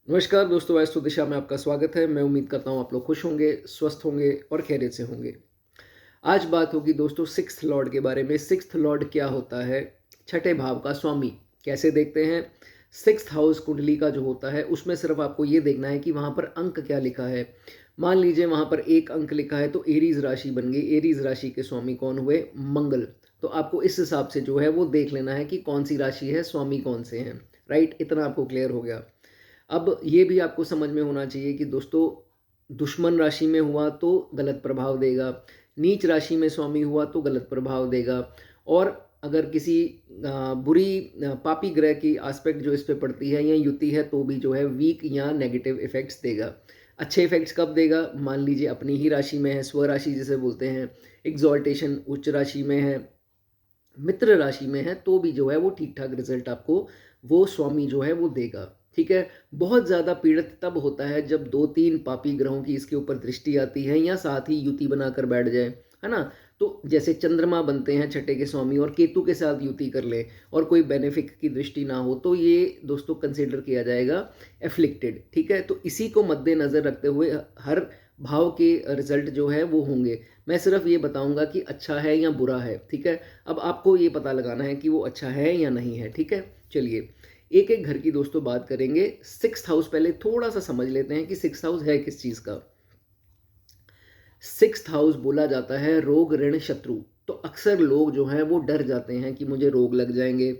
नमस्कार दोस्तों, वास्तु दिशा में आपका स्वागत है। मैं उम्मीद करता हूँ आप लोग खुश होंगे, स्वस्थ होंगे और खैरियत से होंगे। आज बात होगी दोस्तों सिक्स्थ लॉर्ड के बारे में। सिक्स्थ लॉर्ड क्या होता है? छठे भाव का स्वामी कैसे देखते हैं? सिक्स्थ हाउस कुंडली का जो होता है उसमें सिर्फ आपको ये देखना है कि वहाँ पर अंक क्या लिखा है। मान लीजिए वहाँ पर एक अंक लिखा है तो एरीज राशि बन गई। एरीज राशि के स्वामी कौन हुए? मंगल। तो आपको इस हिसाब से जो है वो देख लेना है कि कौन सी राशि है, स्वामी कौन से हैं। राइट, इतना आपको क्लियर हो गया। अब ये भी आपको समझ में होना चाहिए कि दोस्तों दुश्मन राशि में हुआ तो गलत प्रभाव देगा, नीच राशि में स्वामी हुआ तो गलत प्रभाव देगा। और अगर किसी बुरी पापी ग्रह की आस्पेक्ट जो इस पे पड़ती है या युति है तो भी जो है वीक या नेगेटिव इफेक्ट्स देगा। अच्छे इफेक्ट्स कब देगा? मान लीजिए अपनी ही राशि में है, स्व राशि जिसे बोलते हैं, एग्जॉल्टेशन उच्च राशि में है, मित्र राशि में है, तो भी जो है वो ठीक ठाक रिजल्ट आपको वो स्वामी जो है वो देगा। ठीक है। बहुत ज़्यादा पीड़ित तब होता है जब दो तीन पापी ग्रहों की इसके ऊपर दृष्टि आती है या साथ ही युति बनाकर बैठ जाए, है ना। तो जैसे चंद्रमा बनते हैं छठे के स्वामी और केतु के साथ युति कर ले और कोई बेनिफिक की दृष्टि ना हो तो ये दोस्तों कंसिडर किया जाएगा एफ्लिक्टेड। ठीक है। तो इसी को मद्देनजर रखते हुए हर भाव के रिजल्ट जो है वो होंगे। मैं सिर्फ ये बताऊंगा कि अच्छा है या बुरा है। ठीक है। अब आपको ये पता लगाना है कि वो अच्छा है या नहीं है। ठीक है। चलिए एक एक घर की दोस्तों बात करेंगे। सिक्स्थ हाउस पहले थोड़ा सा समझ लेते हैं कि सिक्स्थ हाउस है किस चीज का। सिक्स्थ हाउस बोला जाता है रोग ऋण शत्रु। तो अक्सर लोग जो हैं वो डर जाते हैं कि मुझे रोग लग जाएंगे,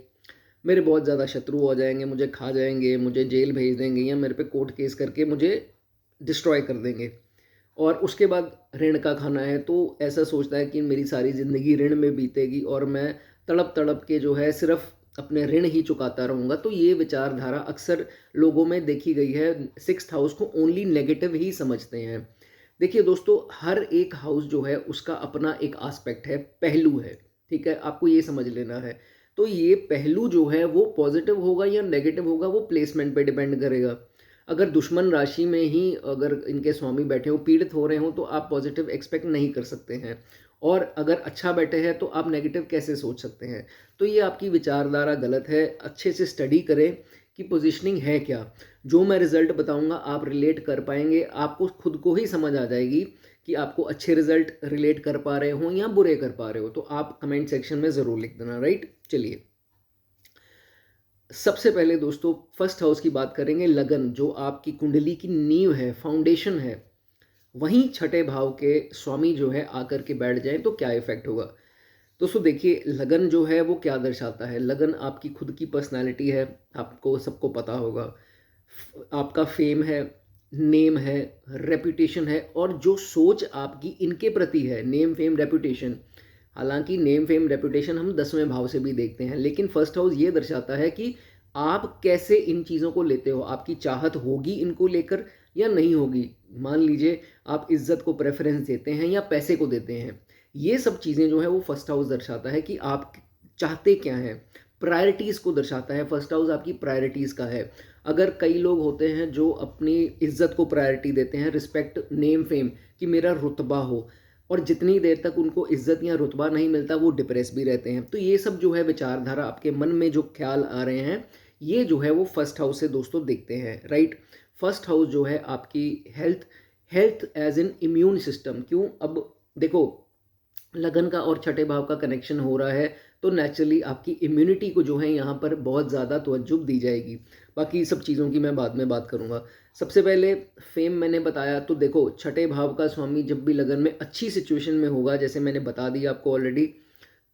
मेरे बहुत ज़्यादा शत्रु हो जाएंगे, मुझे खा जाएंगे, मुझे जेल भेज देंगे या मेरे पे कोर्ट केस करके मुझे डिस्ट्रॉय कर देंगे। और उसके बाद ऋण का खाना है तो ऐसा सोचता है कि मेरी सारी ज़िंदगी ऋण में बीतेगी और मैं तड़प तड़प के जो है सिर्फ अपने ऋण ही चुकाता रहूँगा। तो ये विचारधारा अक्सर लोगों में देखी गई है। सिक्स्थ हाउस को ओनली नेगेटिव ही समझते हैं। देखिए दोस्तों, हर एक हाउस जो है उसका अपना एक आस्पेक्ट है, पहलू है। ठीक है, आपको ये समझ लेना है। तो ये पहलू जो है वो पॉजिटिव होगा या नेगेटिव होगा वो प्लेसमेंट पे डिपेंड करेगा। अगर दुश्मन राशि में ही अगर इनके स्वामी बैठे हो, पीड़ित हो रहे हो, तो आप पॉजिटिव एक्सपेक्ट नहीं कर सकते हैं। और अगर अच्छा बैठे हैं तो आप नेगेटिव कैसे सोच सकते हैं? तो ये आपकी विचारधारा गलत है। अच्छे से स्टडी करें कि पोजीशनिंग है क्या। जो मैं रिजल्ट बताऊंगा आप रिलेट कर पाएंगे, आपको खुद को ही समझ आ जाएगी कि आपको अच्छे रिजल्ट रिलेट कर पा रहे हो या बुरे कर पा रहे हो। तो आप कमेंट सेक्शन में ज़रूर लिख देना। राइट, चलिए सबसे पहले दोस्तों फर्स्ट हाउस की बात करेंगे। लगन जो आपकी कुंडली की नींव है, फाउंडेशन है, वहीं छठे भाव के स्वामी जो है आकर के बैठ जाएं तो क्या इफेक्ट होगा? दोस्तों देखिए, लगन जो है वो क्या दर्शाता है? लगन आपकी खुद की पर्सनालिटी है, आपको सबको पता होगा। आपका फेम है, नेम है, रेपुटेशन है और जो सोच आपकी इनके प्रति है, नेम फेम रेपुटेशन। हालांकि नेम फेम रेपुटेशन हम 10वें भाव से भी देखते हैं, लेकिन फर्स्ट हाउस ये दर्शाता है कि आप कैसे इन चीज़ों को लेते हो। आपकी चाहत होगी इनको लेकर या नहीं होगी। मान लीजिए आप इज्जत को प्रेफरेंस देते हैं या पैसे को देते हैं। ये सब चीज़ें जो है वो फर्स्ट हाउस दर्शाता है कि आप चाहते क्या हैं। प्रायोरिटीज़ को दर्शाता है। फर्स्ट हाउस आपकी प्रायोरिटीज़ का है। अगर कई लोग होते हैं जो अपनी इज्जत को प्रायोरिटी देते हैं, रिस्पेक्ट, नेम फेम, कि मेरा रुतबा हो, और जितनी देर तक उनको इज्जत या रुतबा नहीं मिलता वो डिप्रेस भी रहते हैं। तो ये सब जो है विचारधारा, आपके मन में जो ख्याल आ रहे हैं, ये जो है वो फर्स्ट हाउस से दोस्तों देखते हैं। राइट, फर्स्ट हाउस जो है आपकी health, health as an immune system. क्यों? अब देखो, लगन का और छठे भाव का कनेक्शन हो रहा है तो नेचुरली आपकी इम्यूनिटी को जो है यहाँ पर बहुत ज़्यादा तवज्जो दी जाएगी। बाकी सब चीज़ों की मैं बाद में बात करूँगा। सबसे पहले फेम मैंने बताया। तो देखो, छठे भाव का स्वामी जब भी लगन में अच्छी सिचुएशन में होगा, जैसे मैंने बता दिया आपको ऑलरेडी,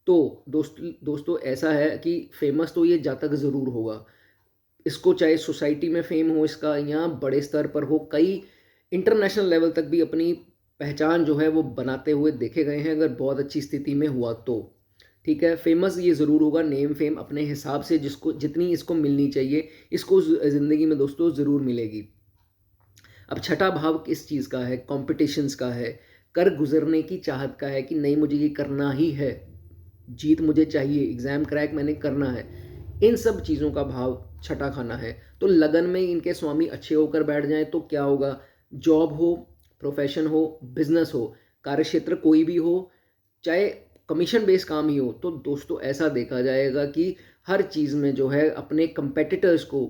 तो दोस्तों ऐसा है कि फेमस तो ये जातक ज़रूर होगा। इसको चाहे सोसाइटी में फेम हो इसका या बड़े स्तर पर हो, कई इंटरनेशनल लेवल तक भी अपनी पहचान जो है वो बनाते हुए देखे गए हैं, अगर बहुत अच्छी स्थिति में हुआ तो। ठीक है, फेमस ये ज़रूर होगा। नेम फेम अपने हिसाब से जिसको जितनी इसको मिलनी चाहिए, इसको ज़िंदगी में दोस्तों ज़रूर मिलेगी। अब छठा भाव किस चीज़ का है? कॉम्पिटिशन्स का है, कर गुजरने की चाहत का है कि नहीं मुझे ये करना ही है, जीत मुझे चाहिए, एग्ज़ाम क्रैक मैंने करना है। इन सब चीज़ों का भाव छठा खाना है। तो लगन में इनके स्वामी अच्छे होकर बैठ जाएं तो क्या होगा? जॉब हो, प्रोफेशन हो, बिजनेस हो, कार्यक्षेत्र कोई भी हो, चाहे कमीशन बेस काम ही हो, तो दोस्तों ऐसा देखा जाएगा कि हर चीज़ में जो है अपने कंपेटिटर्स को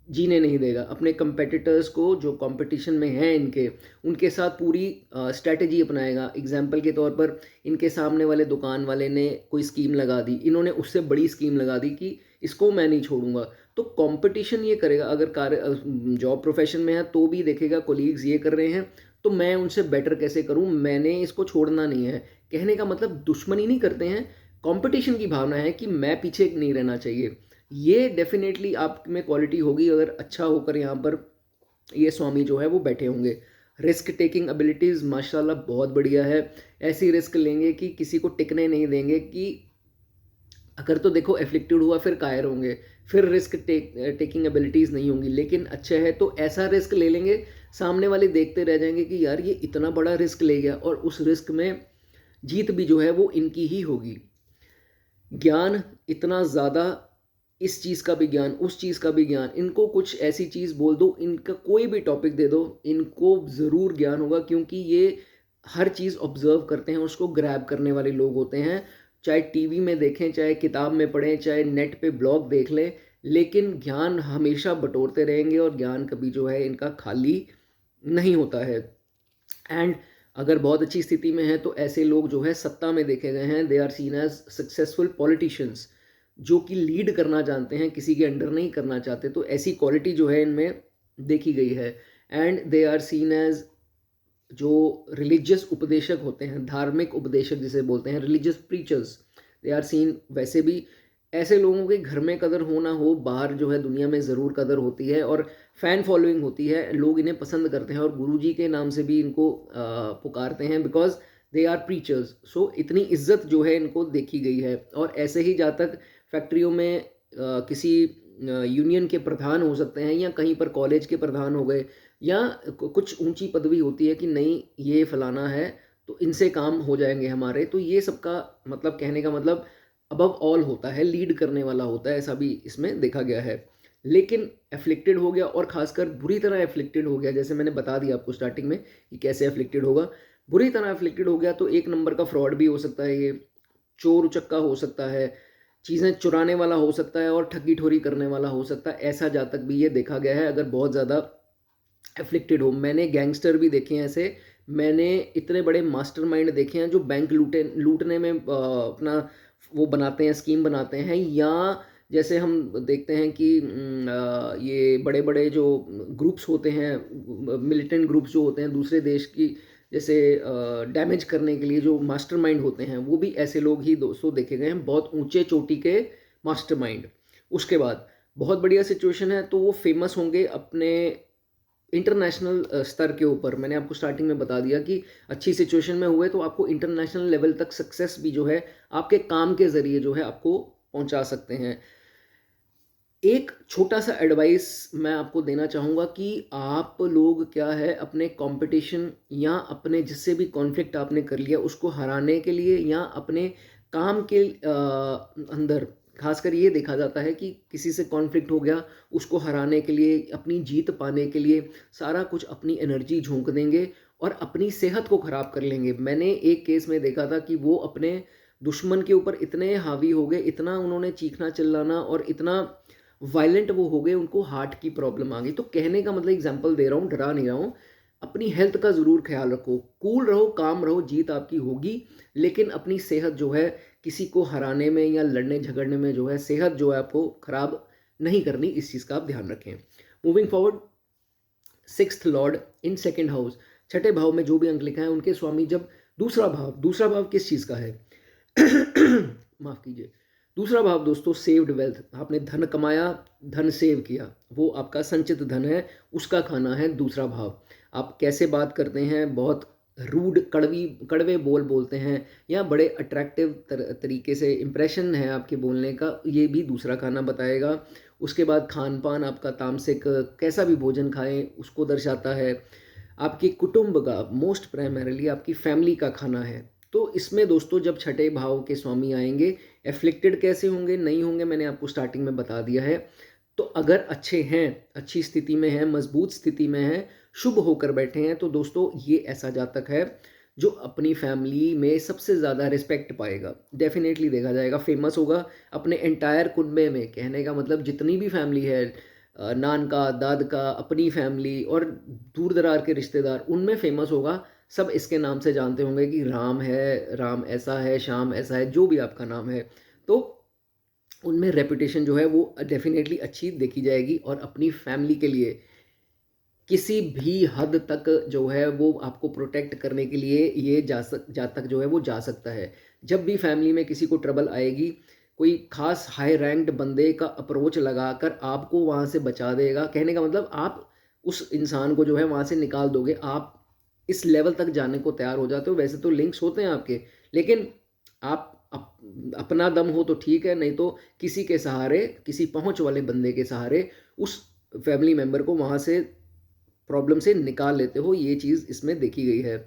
जीने नहीं देगा। अपने कंपेटिटर्स को जो कंपटीशन में हैं इनके, उनके साथ पूरी स्ट्रैटेजी अपनाएगा। एग्जाम्पल के तौर पर इनके सामने वाले दुकान वाले ने कोई स्कीम लगा दी, इन्होंने उससे बड़ी स्कीम लगा दी कि इसको मैं नहीं छोड़ूंगा। तो कंपटीशन ये करेगा। अगर जॉब प्रोफेशन में है तो भी देखेगा कोलीग्स ये कर रहे हैं तो मैं उनसे बेटर कैसे करूं, मैंने इसको छोड़ना नहीं है। कहने का मतलब दुश्मनी नहीं करते हैं, कंपटीशन की भावना है कि मैं पीछे नहीं रहना चाहिए। ये डेफिनेटली आप में क्वालिटी होगी अगर अच्छा होकर यहाँ पर ये स्वामी जो है वो बैठे होंगे। रिस्क टेकिंग एबिलिटीज़ माशाल्लाह बहुत बढ़िया है। ऐसी रिस्क लेंगे कि किसी को टिकने नहीं देंगे, कि अगर तो देखो एफ्लिक्टेड हुआ फिर कायर होंगे, फिर रिस्क टेकिंग एबिलिटीज़ नहीं होंगी। लेकिन अच्छा है तो ऐसा रिस्क ले लेंगे, सामने वाले देखते रह जाएंगे कि यार ये इतना बड़ा रिस्क ले गया, और उस रिस्क में जीत भी जो है वो इनकी ही होगी। ज्ञान इतना ज़्यादा, इस चीज़ का भी ज्ञान, उस चीज़ का भी ज्ञान। इनको कुछ ऐसी चीज़ बोल दो, इनका कोई भी टॉपिक दे दो, इनको ज़रूर ज्ञान होगा, क्योंकि ये हर चीज़ ऑब्जर्व करते हैं, उसको ग्रैब करने वाले लोग होते हैं। चाहे टीवी में देखें, चाहे किताब में पढ़ें, चाहे नेट पे ब्लॉग देख लें, लेकिन ज्ञान हमेशा बटोरते रहेंगे और ज्ञान कभी जो है इनका खाली नहीं होता है। एंड अगर बहुत अच्छी स्थिति में है तो ऐसे लोग जो है सत्ता में देखे गए हैं। They are seen as successful politicians, जो कि लीड करना जानते हैं, किसी के अंडर नहीं करना चाहते। तो ऐसी क्वालिटी जो है इनमें देखी गई है। And they are seen as, जो रिलीजियस उपदेशक होते हैं, धार्मिक उपदेशक जिसे बोलते हैं, religious preachers, they are seen वैसे भी। ऐसे लोगों के घर में कदर हो ना हो, बाहर जो है दुनिया में ज़रूर कदर होती है और फ़ैन फॉलोइंग होती है, लोग इन्हें पसंद करते हैं और गुरुजी के नाम से भी इनको पुकारते हैं, बिकॉज दे आर प्रीचर्स। सो इतनी इज्जत जो है इनको देखी गई है। और ऐसे ही जहाँ तक फैक्ट्रियों में किसी यूनियन के प्रधान हो सकते हैं, या कहीं पर कॉलेज के प्रधान हो गए, या कुछ ऊंची पदवी होती है कि नहीं ये फलाना है तो इनसे काम हो जाएंगे हमारे, तो ये सबका मतलब, कहने का मतलब अबव ऑल होता है, लीड करने वाला होता है, ऐसा भी इसमें देखा गया है। लेकिन एफ्लिक्टेड हो गया, और खासकर बुरी तरह एफ्लिक्टेड हो गया, जैसे मैंने बता दिया आपको स्टार्टिंग में कि कैसे एफ्लिक्टेड होगा। बुरी तरह एफ्लिक्टेड हो गया तो एक नंबर का फ्रॉड भी हो सकता है, ये चोर उचक्का हो सकता है, चीज़ें चुराने वाला हो सकता है, और ठगी ठोरी करने वाला हो सकता है। ऐसा जातक भी ये देखा गया है अगर बहुत ज़्यादा एफ्लिक्टेड हो। मैंने गैंगस्टर भी देखे हैं ऐसे, मैंने इतने बड़े मास्टरमाइंड देखे हैं जो बैंक लूटने में अपना वो बनाते हैं, स्कीम बनाते हैं। या जैसे हम देखते हैं कि ये बड़े बड़े जो ग्रुप्स होते हैं, मिलिटेंट ग्रुप्स जो होते हैं दूसरे देश की, जैसे डैमेज करने के लिए जो मास्टरमाइंड होते हैं, वो भी ऐसे लोग ही दोस्तों देखे गए हैं, बहुत ऊंचे चोटी के मास्टरमाइंड। उसके बाद बहुत बढ़िया सिचुएशन है तो वो फेमस होंगे अपने इंटरनेशनल स्तर के ऊपर। मैंने आपको स्टार्टिंग में बता दिया कि अच्छी सिचुएशन में हुए तो आपको इंटरनेशनल लेवल तक सक्सेस भी जो है आपके काम के ज़रिए जो है आपको पहुंचा सकते हैं। एक छोटा सा एडवाइस मैं आपको देना चाहूँगा कि आप लोग क्या है, अपने कंपटीशन या अपने जिससे भी कॉन्फ्लिक्ट आपने कर लिया उसको हराने के लिए, या अपने काम के अंदर खासकर ये देखा जाता है कि किसी से कॉन्फ्लिक्ट हो गया, उसको हराने के लिए, अपनी जीत पाने के लिए सारा कुछ अपनी एनर्जी झोंक देंगे और अपनी सेहत को ख़राब कर लेंगे। मैंने एक केस में देखा था कि वो अपने दुश्मन के ऊपर इतने हावी हो गए, इतना उन्होंने चीखना चिल्लाना और इतना वायलेंट वो हो गए, उनको हार्ट की प्रॉब्लम आ गई। तो कहने का मतलब, एग्जांपल दे रहा हूँ, डरा नहीं रहा हूँ, अपनी हेल्थ का ज़रूर ख्याल रखो, कूल रहो, काम रहो, जीत आपकी होगी। लेकिन अपनी सेहत जो है, किसी को हराने में या लड़ने झगड़ने में जो है सेहत जो है आपको ख़राब नहीं करनी, इस चीज़ का आप ध्यान रखें। Moving forward, sixth Lord in second house, छठे भाव में जो भी अंक लिखा है उनके स्वामी जब दूसरा भाव किस चीज़ का है? माफ़ कीजिए, दूसरा भाव दोस्तों सेव्ड वेल्थ, आपने धन कमाया, धन सेव किया, वो आपका संचित धन है, उसका खाना है दूसरा भाव। आप कैसे बात करते हैं, बहुत रूड कड़वे बोल बोलते हैं, या बड़े अट्रैक्टिव तरीके से इम्प्रेशन है आपके बोलने का, ये भी दूसरा खाना बताएगा। उसके बाद खान पान आपका तामसिक, कैसा भी भोजन खाएं उसको दर्शाता है। आपके कुटुंब का, मोस्ट प्राइमरीली आपकी फैमिली का खाना है। तो इसमें दोस्तों जब छठे भाव के स्वामी आएंगे, एफ्लिक्टेड कैसे होंगे, नहीं होंगे, मैंने आपको स्टार्टिंग में बता दिया है। तो अगर अच्छे हैं, अच्छी स्थिति में हैं, मजबूत स्थिति में हैं, शुभ होकर बैठे हैं, तो दोस्तों ये ऐसा जातक है जो अपनी फैमिली में सबसे ज़्यादा रिस्पेक्ट पाएगा। डेफिनेटली देखा जाएगा, फेमस होगा अपने एंटायर कुनबे में। कहने का मतलब जितनी भी फैमिली है, नान का, दाद का, अपनी फैमिली और दूर-दरार के रिश्तेदार, उनमें फ़ेमस होगा। सब इसके नाम से जानते होंगे कि राम है, राम ऐसा है, श्याम ऐसा है, जो भी आपका नाम है। तो उनमें रेपुटेशन जो है वो डेफ़िनेटली अच्छी देखी जाएगी और अपनी फैमिली के लिए किसी भी हद तक जो है वो आपको प्रोटेक्ट करने के लिए ये जा तक जो है वो जा सकता है। जब भी फैमिली में किसी को ट्रबल आएगी, कोई ख़ास हाई रैंक्ड बंदे का अप्रोच लगाकर आपको वहाँ से बचा देगा। कहने का मतलब आप उस इंसान को जो है वहाँ से निकाल दोगे। आप इस लेवल तक जाने को तैयार हो जाते हो। वैसे तो लिंक्स होते हैं आपके, लेकिन आप अपना दम हो तो ठीक है, नहीं तो किसी के सहारे, किसी पहुँच वाले बंदे के सहारे उस फैमिली मेंबर को वहाँ से प्रॉब्लम से निकाल लेते हो। ये चीज़ इसमें देखी गई है।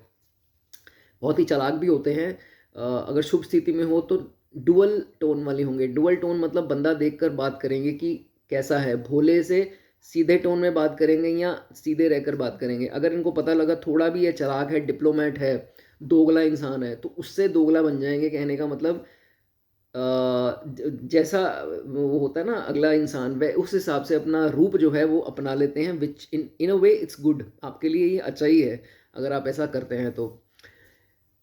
बहुत ही चालाक भी होते हैं। अगर शुभ स्थिति में हो तो डुअल टोन वाले होंगे। डुअल टोन मतलब बंदा देखकर बात करेंगे कि कैसा है, भोले से सीधे टोन में बात करेंगे या सीधे रहकर बात करेंगे। अगर इनको पता लगा थोड़ा भी ये चालाक है, डिप्लोमेट है, दोगला इंसान है, तो उससे दोगला बन जाएंगे। कहने का मतलब जैसा वो होता है ना अगला इंसान, वह उस हिसाब से अपना रूप जो है वो अपना लेते हैं, विच इन इन अ वे इट्स गुड, आपके लिए ये अच्छा ही है अगर आप ऐसा करते हैं तो।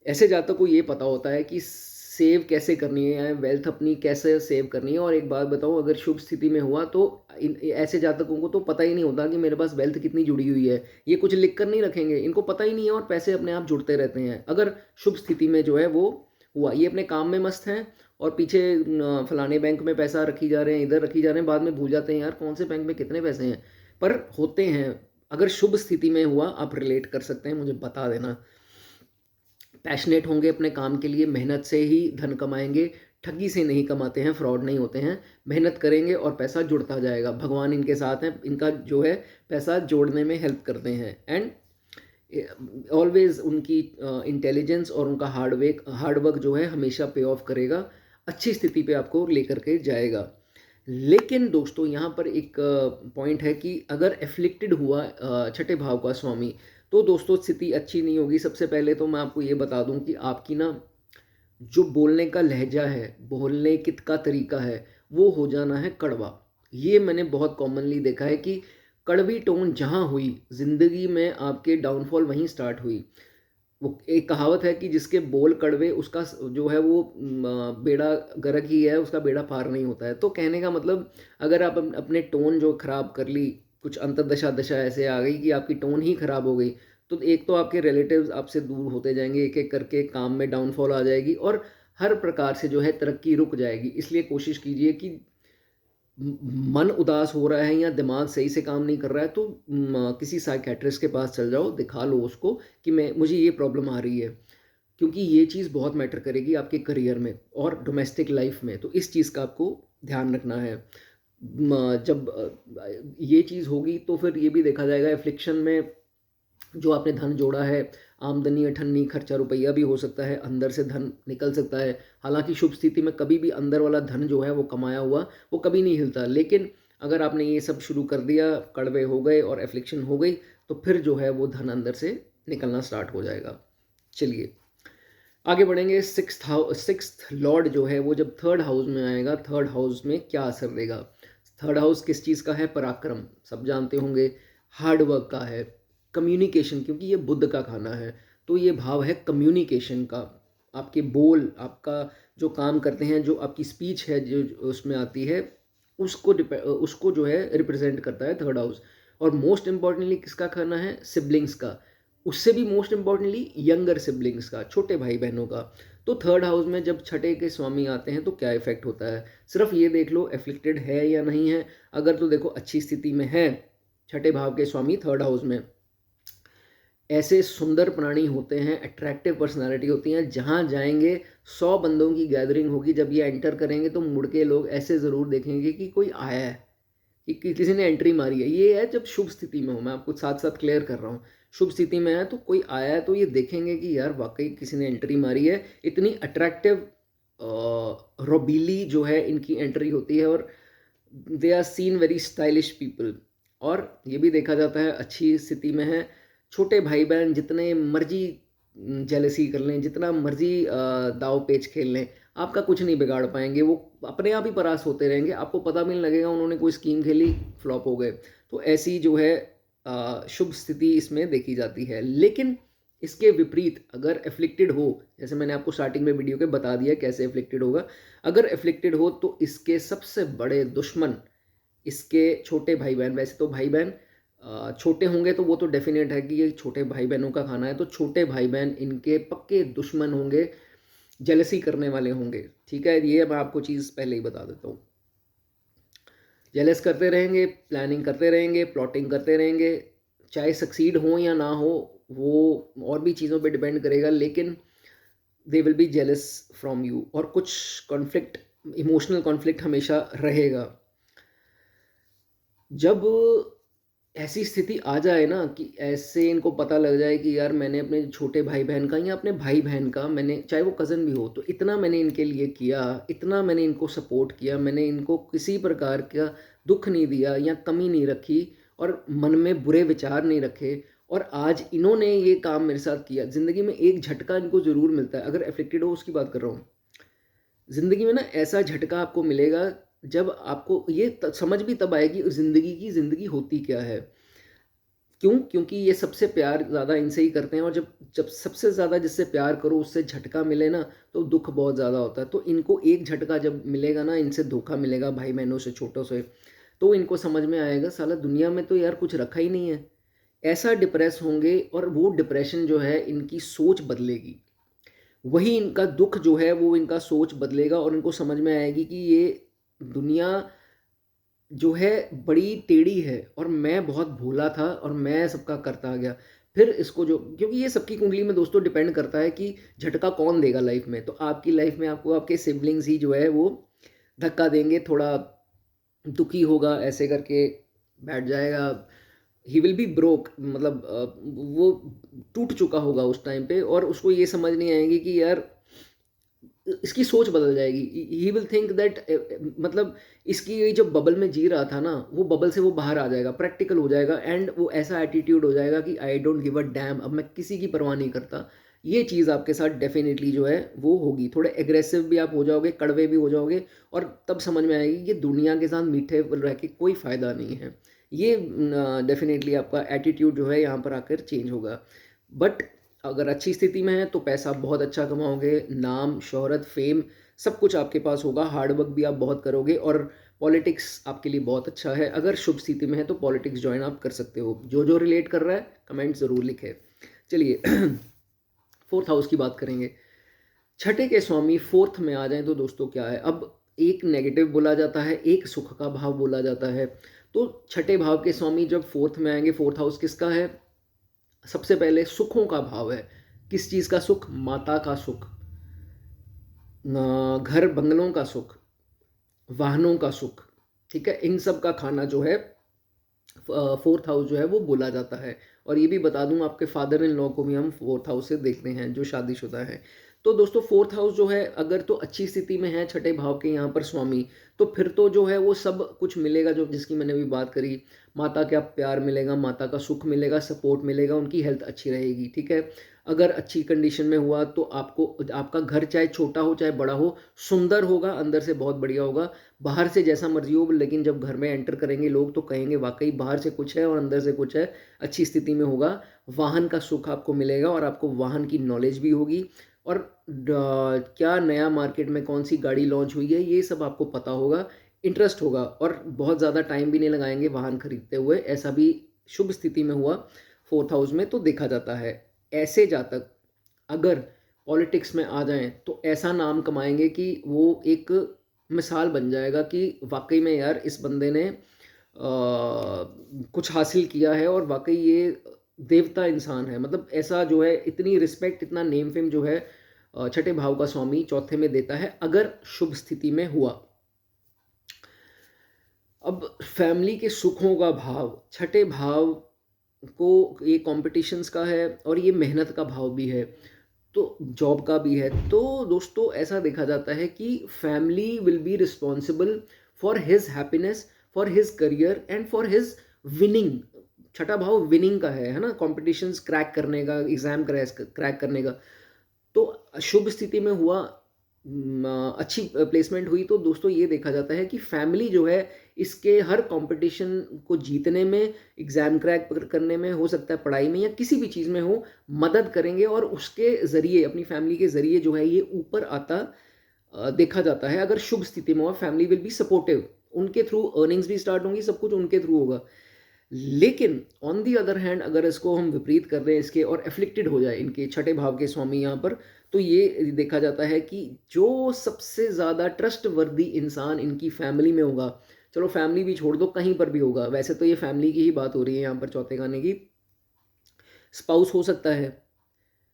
ऐसे जातकों को ये पता होता है कि सेव कैसे करनी है या वेल्थ अपनी कैसे सेव करनी है। और एक बात बताऊं, अगर शुभ स्थिति में हुआ तो ऐसे जातकों को तो पता ही नहीं होता कि मेरे पास वेल्थ कितनी जुड़ी हुई है। ये कुछ लिख कर नहीं रखेंगे, इनको पता ही नहीं है और पैसे अपने आप जुड़ते रहते हैं अगर शुभ स्थिति में जो है वो हुआ। ये अपने काम में मस्त हैं और पीछे फलाने बैंक में पैसा रखी जा रहे हैं, इधर रखी जा रहे हैं, बाद में भूल जाते हैं यार कौन से बैंक में कितने पैसे हैं, पर होते हैं। अगर शुभ स्थिति में हुआ, आप रिलेट कर सकते हैं, मुझे बता देना। पैशनेट होंगे अपने काम के लिए, मेहनत से ही धन कमाएंगे, ठगी से नहीं कमाते हैं, फ्रॉड नहीं होते हैं। मेहनत करेंगे और पैसा जुड़ता जाएगा। भगवान इनके साथ हैं, इनका जो है पैसा जोड़ने में हेल्प करते हैं। एंड ऑलवेज उनकी इंटेलिजेंस और उनका हार्डवर्क जो है हमेशा पे ऑफ करेगा, अच्छी स्थिति पे आपको लेकर के जाएगा। लेकिन दोस्तों यहाँ पर एक पॉइंट है कि अगर एफ्लिक्टेड हुआ छठे भाव का स्वामी, तो दोस्तों स्थिति अच्छी नहीं होगी। सबसे पहले तो मैं आपको ये बता दूं कि आपकी ना जो बोलने का लहजा है, बोलने कित का तरीका है, वो हो जाना है कड़वा। ये मैंने बहुत कॉमनली देखा है कि कड़वी टोन जहाँ हुई, जिंदगी में आपके डाउनफॉल वहीं स्टार्ट हुई। वो एक कहावत है कि जिसके बोल कड़वे उसका जो है वो बेड़ा गर्क ही है, उसका बेड़ा पार नहीं होता है। तो कहने का मतलब अगर आप अपने टोन जो खराब कर ली, कुछ अंतरदशा दशा ऐसे आ गई कि आपकी टोन ही खराब हो गई, तो एक तो आपके रिलेटिव्स आपसे दूर होते जाएंगे, एक एक करके काम में डाउनफॉल आ जाएगी और हर प्रकार से जो है तरक्की रुक जाएगी। इसलिए कोशिश कीजिए कि मन उदास हो रहा है या दिमाग सही से काम नहीं कर रहा है तो किसी साइकेट्रिस्ट के पास चल जाओ, दिखा लो उसको कि मैं मुझे ये प्रॉब्लम आ रही है। क्योंकि ये चीज़ बहुत मैटर करेगी आपके करियर में और डोमेस्टिक लाइफ में, तो इस चीज़ का आपको ध्यान रखना है। जब ये चीज़ होगी तो फिर ये भी देखा जाएगा एफ्लिक्शन में जो आपने धन जोड़ा है, आमदनी अठन्नी, खर्चा रुपया भी हो सकता है, अंदर से धन निकल सकता है। हालांकि शुभ स्थिति में कभी भी अंदर वाला धन जो है वो कमाया हुआ वो कभी नहीं हिलता, लेकिन अगर आपने ये सब शुरू कर दिया, कड़वे हो गए और एफ्लिक्शन हो गई, तो फिर जो है वो धन अंदर से निकलना स्टार्ट हो जाएगा। चलिए आगे बढ़ेंगे। सिक्स्थ लॉर्ड जो है वो जब थर्ड हाउस में आएगा, थर्ड हाउस में क्या असर देगा। थर्ड हाउस किस चीज़ का है? पराक्रम, सब जानते होंगे। हार्डवर्क का है, कम्युनिकेशन, क्योंकि ये बुध का खाना है, तो ये भाव है कम्युनिकेशन का। आपके बोल, आपका जो काम करते हैं, जो आपकी स्पीच है जो उसमें आती है, उसको जो है रिप्रेजेंट करता है थर्ड हाउस। और मोस्ट इम्पॉर्टेंटली किसका खाना है? सिबलिंग्स का। उससे भी मोस्ट इम्पॉर्टेंटली यंगर सिबलिंग्स का, छोटे भाई बहनों का। तो थर्ड हाउस में जब छठे के स्वामी आते हैं तो क्या इफेक्ट होता है, सिर्फ ये देख लो एफ्लिक्टेड है या नहीं है। अगर तो देखो अच्छी स्थिति में है, छठे भाव के स्वामी थर्ड हाउस में, ऐसे सुंदर प्राणी होते हैं, अट्रैक्टिव पर्सनालिटी होती हैं, जहाँ जाएंगे 100 बंदों की गैदरिंग होगी, जब ये एंटर करेंगे तो मुड़ के लोग ऐसे ज़रूर देखेंगे कि कोई आया है, कि किसी ने एंट्री मारी है। ये है जब शुभ स्थिति में हो, मैं आपको साथ साथ क्लियर कर रहा हूँ। शुभ स्थिति में है तो कोई आया है तो ये देखेंगे कि यार वाकई किसी ने एंट्री मारी है। इतनी अट्रैक्टिव रोबीली जो है इनकी एंट्री होती है और they are seen very stylish people. और ये भी देखा जाता है अच्छी स्थिति में है, छोटे भाई बहन जितने मर्जी जेलसी कर लें, जितना मर्जी दाव पेच खेल लें, आपका कुछ नहीं बिगाड़ पाएंगे, वो अपने आप ही परास्त होते रहेंगे, आपको पता भी नहीं लगेगा उन्होंने कोई स्कीम खेली, फ्लॉप हो गए। तो ऐसी जो है शुभ स्थिति इसमें देखी जाती है। लेकिन इसके विपरीत अगर एफ्लिक्टेड हो, जैसे मैंने आपको स्टार्टिंग में वीडियो के बता दिया कैसे एफ्लिक्टेड होगा, अगर एफ्लिक्टेड हो तो इसके सबसे बड़े दुश्मन इसके छोटे भाई बहन। वैसे तो भाई बहन छोटे होंगे तो वो तो डेफिनेट है कि ये छोटे भाई बहनों का खाना है, तो छोटे भाई बहन इनके पक्के दुश्मन होंगे, जेलसी करने वाले होंगे। ठीक है, ये मैं आपको चीज़ पहले ही बता देता हूँ। जेलस करते रहेंगे, प्लानिंग करते रहेंगे, प्लॉटिंग करते रहेंगे, चाहे सक्सीड हो या ना हो वो और भी चीज़ों पे डिपेंड करेगा, लेकिन they will be jealous from you. और कुछ कॉन्फ्लिक्ट, इमोशनल कॉन्फ्लिक्ट हमेशा रहेगा। जब ऐसी स्थिति आ जाए ना कि ऐसे इनको पता लग जाए कि यार मैंने अपने छोटे भाई बहन का या अपने भाई बहन का, मैंने चाहे वो कज़न भी हो, तो इतना मैंने इनके लिए किया, इतना मैंने इनको सपोर्ट किया, मैंने इनको किसी प्रकार का दुख नहीं दिया या कमी नहीं रखी और मन में बुरे विचार नहीं रखे, और आज इन्होंने ये काम मेरे साथ किया। ज़िंदगी में एक झटका इनको ज़रूर मिलता है, अगर एफेक्टेड हो उसकी बात कर रहा हूँ। ज़िंदगी में ना ऐसा झटका आपको मिलेगा जब आपको ये समझ भी तब आएगी ज़िंदगी की ज़िंदगी होती क्या है। क्यों? क्योंकि ये सबसे प्यार ज़्यादा इनसे ही करते हैं, और जब जब सबसे ज़्यादा जिससे प्यार करो उससे झटका मिले ना, तो दुख बहुत ज़्यादा होता है। तो इनको एक झटका जब मिलेगा ना, इनसे धोखा मिलेगा भाई बहनों से, छोटों से, तो इनको समझ में आएगा साला दुनिया में तो यार कुछ रखा ही नहीं है। ऐसा डिप्रेस होंगे, और वो डिप्रेशन जो है इनकी सोच बदलेगी। वही इनका दुख जो है वो इनका सोच बदलेगा, और इनको समझ में आएगी कि ये दुनिया जो है बड़ी टेढ़ी है, और मैं बहुत भोला था और मैं सबका करता आ गया। फिर इसको जो, क्योंकि ये सबकी कुंडली में दोस्तों डिपेंड करता है कि झटका कौन देगा लाइफ में। तो आपकी लाइफ में आपको आपके सिबलिंग्स ही जो है वो धक्का देंगे, थोड़ा दुखी होगा, ऐसे करके बैठ जाएगा। ही विल बी ब्रोक, मतलब वो टूट चुका होगा उस टाइम पे, और उसको ये समझ नहीं आएगी कि यार इसकी सोच बदल जाएगी। ही विल थिंक दैट, मतलब इसकी ये जो बबल में जी रहा था ना, वो बबल से वो बाहर आ जाएगा, प्रैक्टिकल हो जाएगा, एंड वो ऐसा एटीट्यूड हो जाएगा कि I don't give a dam, अब मैं किसी की परवाह नहीं करता। ये चीज़ आपके साथ डेफिनेटली जो है वो होगी। थोड़े एग्रेसिव भी आप हो जाओगे, कड़वे भी हो जाओगे, और तब समझ में आएगी कि दुनिया के साथ मीठे रह के कोई फ़ायदा नहीं है। ये डेफिनेटली आपका एटीट्यूड जो है यहाँ पर आकर चेंज होगा। बट अगर अच्छी स्थिति में है तो पैसा बहुत अच्छा कमाओगे, नाम, शोहरत, फेम सब कुछ आपके पास होगा, हार्ड वर्क भी आप बहुत करोगे, और पॉलिटिक्स आपके लिए बहुत अच्छा है। अगर शुभ स्थिति में है तो पॉलिटिक्स ज्वाइन आप कर सकते हो। जो जो रिलेट कर रहा है कमेंट ज़रूर लिखे। चलिए फोर्थ हाउस की बात करेंगे। छठे के स्वामी फोर्थ में आ जाएं तो दोस्तों क्या है, अब एक नेगेटिव बोला जाता है, एक सुख का भाव बोला जाता है। तो छठे भाव के स्वामी जब फोर्थ में आएंगे, फोर्थ हाउस किसका है? सबसे पहले सुखों का भाव है। किस चीज़ का सुख? माता का सुख, घर बंगलों का सुख, वाहनों का सुख। ठीक है, इन सब का खाना जो है फोर्थ हाउस जो है वो बोला जाता है। और ये भी बता दूं, आपके फादर इन लॉ को भी हम फोर्थ हाउस से देखते हैं जो शादीशुदा हैं। तो दोस्तों फोर्थ हाउस जो है अगर तो अच्छी स्थिति में है छठे भाव के यहाँ पर स्वामी, तो फिर तो जो है वो सब कुछ मिलेगा जो जिसकी मैंने भी बात करी। माता का प्यार मिलेगा, माता का सुख मिलेगा, सपोर्ट मिलेगा, उनकी हेल्थ अच्छी रहेगी। ठीक है, अगर अच्छी कंडीशन में हुआ तो आपको आपका घर चाहे छोटा हो चाहे बड़ा हो, सुंदर होगा, अंदर से बहुत बढ़िया होगा। बाहर से जैसा मर्जी हो, लेकिन जब घर में एंटर करेंगे लोग तो कहेंगे वाकई बाहर से कुछ है और अंदर से कुछ है। अच्छी स्थिति में होगा, वाहन का सुख आपको मिलेगा, और आपको वाहन की नॉलेज भी होगी, और क्या नया मार्केट में कौन सी गाड़ी लॉन्च हुई है ये सब आपको पता होगा, इंटरेस्ट होगा, और बहुत ज़्यादा टाइम भी नहीं लगाएंगे वाहन खरीदते हुए। ऐसा भी शुभ स्थिति में हुआ फोर्थ हाउस में तो देखा जाता है। ऐसे जातक अगर पॉलिटिक्स में आ जाएं तो ऐसा नाम कमाएंगे कि वो एक मिसाल बन जाएगा कि वाकई में यार इस बंदे ने कुछ हासिल किया है, और वाकई ये देवता इंसान है। मतलब ऐसा जो है, इतनी रिस्पेक्ट, इतना नेम फेम जो है छठे भाव का स्वामी चौथे में देता है अगर शुभ स्थिति में हुआ। अब फैमिली के सुखों का भाव, छठे भाव को ये कॉम्पिटिशन्स का है, और ये मेहनत का भाव भी है, तो जॉब का भी है। तो दोस्तों ऐसा देखा जाता है कि family will be responsible for his happiness, for his career, and for his winning. छठा भाव विनिंग का है ना, कॉम्पिटिशन्स क्रैक करने का, एग्जाम क्रैक करने का। तो शुभ स्थिति में हुआ, अच्छी प्लेसमेंट हुई तो दोस्तों ये देखा जाता है कि फैमिली जो है इसके हर कंपटीशन को जीतने में, एग्ज़ाम क्रैक करने में, हो सकता है पढ़ाई में या किसी भी चीज़ में हो, मदद करेंगे और उसके ज़रिए, अपनी फैमिली के ज़रिए जो है ये ऊपर आता देखा जाता है। अगर शुभ स्थिति में हो, फैमिली विल बी सपोर्टिव, उनके थ्रू अर्निंग्स भी स्टार्ट होंगी, सब कुछ उनके थ्रू होगा। लेकिन ऑन दी अदर हैंड अगर इसको हम विपरीत कर दें इसके और एफ्लिक्टेड हो जाए इनके छठे भाव के स्वामी यहाँ पर, तो ये देखा जाता है कि जो सबसे ज़्यादा ट्रस्टवर्दी इंसान इनकी फैमिली में होगा, चलो फैमिली भी छोड़ दो, कहीं पर भी होगा, वैसे तो ये फैमिली की ही बात हो रही है यहाँ पर चौथे खाने की। स्पाउस हो सकता है,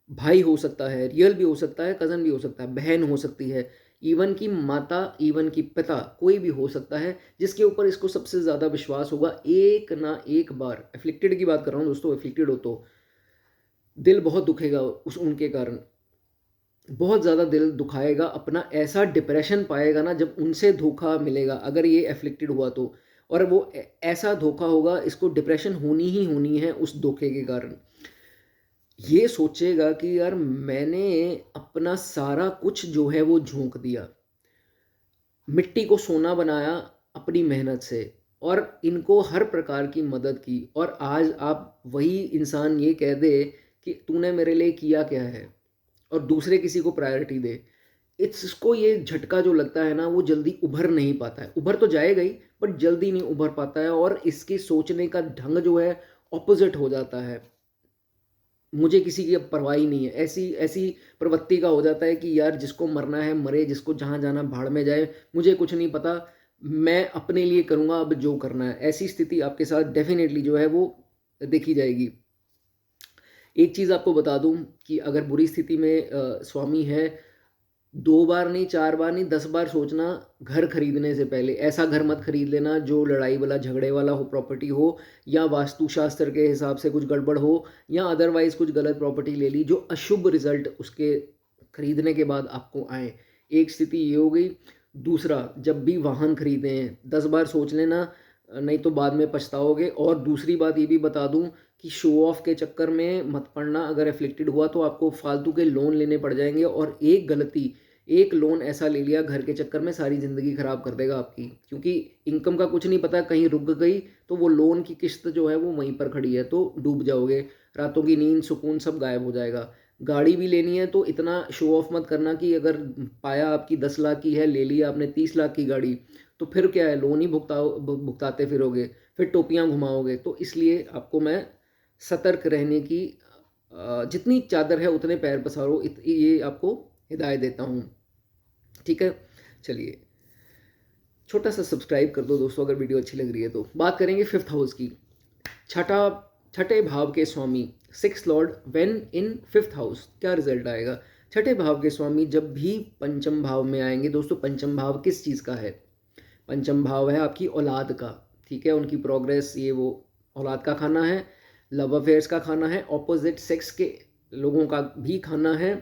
भाई हो सकता है, रियल भी हो सकता है, कज़न भी हो सकता है, बहन हो सकती है, इवन की माता, इवन की पिता, कोई भी हो सकता है जिसके ऊपर इसको सबसे ज़्यादा विश्वास होगा। एक ना एक बार एफ्लिक्टेड की बात कर रहा हूँ दोस्तों, एफ्लिक्टेड हो तो दिल बहुत दुखेगा उस उनके कारण, बहुत ज़्यादा दिल दुखाएगा, अपना ऐसा डिप्रेशन पाएगा ना जब उनसे धोखा मिलेगा, अगर ये एफ्लिक्टेड हुआ तो। और वो ऐसा धोखा होगा, इसको डिप्रेशन होनी ही होनी है उस धोखे के कारण। ये सोचेगा कि यार मैंने अपना सारा कुछ जो है वो झोंक दिया, मिट्टी को सोना बनाया अपनी मेहनत से, और इनको हर प्रकार की मदद की, और आज आप वही इंसान ये कह दे कि तूने मेरे लिए किया क्या है, और दूसरे किसी को प्रायोरिटी दे। इसको ये झटका जो लगता है ना, वो जल्दी उभर नहीं पाता है, उभर तो जाएगा ही बट जल्दी नहीं उभर पाता है, और इसकी सोचने का ढंग जो है ऑपोजिट हो जाता है। मुझे किसी की अब परवाह ही नहीं है, ऐसी ऐसी प्रवृत्ति का हो जाता है कि यार जिसको मरना है मरे, जिसको जहाँ जाना भाड़ में जाए, मुझे कुछ नहीं पता, मैं अपने लिए करूँगा अब जो करना है। ऐसी स्थिति आपके साथ डेफिनेटली जो है वो देखी जाएगी। एक चीज़ आपको बता दूं कि अगर बुरी स्थिति में स्वामी है, 2 बार नहीं, 4 बार नहीं, 10 बार सोचना घर खरीदने से पहले। ऐसा घर मत खरीद लेना जो लड़ाई वाला, झगड़े वाला हो, प्रॉपर्टी हो, या वास्तुशास्त्र के हिसाब से कुछ गड़बड़ हो, या अदरवाइज़ कुछ गलत प्रॉपर्टी ले ली जो अशुभ रिज़ल्ट उसके खरीदने के बाद आपको आए। एक स्थिति ये हो गई। दूसरा, जब भी वाहन खरीदें 10 बार सोच लेना, नहीं तो बाद में पछताओगे। और दूसरी बात ये भी बता दूँ कि शो ऑफ के चक्कर में मत पड़ना, अगर एफ्लिक्टेड हुआ तो आपको फालतू के लोन लेने पड़ जाएंगे, और एक गलती, एक लोन ऐसा ले लिया घर के चक्कर में, सारी ज़िंदगी ख़राब कर देगा आपकी, क्योंकि इनकम का कुछ नहीं पता, कहीं रुक गई तो वो लोन की किस्त जो है वो वहीं पर खड़ी है, तो डूब जाओगे, रातों की नींद, सुकून सब गायब हो जाएगा। गाड़ी भी लेनी है तो इतना शो ऑफ मत करना कि अगर पाया आपकी 10 लाख की है, ले लिया आपने 30 लाख की गाड़ी, तो फिर क्या है, लोन ही भुगताते फिरोगे, फिर टोपियाँ घुमाओगे। तो इसलिए आपको मैं सतर्क रहने की, जितनी चादर है उतने पैर पसारो, ये आपको हिदायत देता हूँ। ठीक है, चलिए छोटा सा सब्सक्राइब कर दो दोस्तों अगर वीडियो अच्छी लग रही है तो। बात करेंगे फिफ्थ हाउस की। छठा, छठे भाव के स्वामी, six lord when in fifth house, क्या रिजल्ट आएगा। छठे भाव के स्वामी जब भी पंचम भाव में आएंगे दोस्तों, पंचम भाव किस चीज़ का है, पंचम भाव है आपकी औलाद का। ठीक है, उनकी प्रोग्रेस, ये वो औलाद का खाना है, लव अफेयर्स का खाना है, ऑपोजिट सेक्स के लोगों का भी खाना है।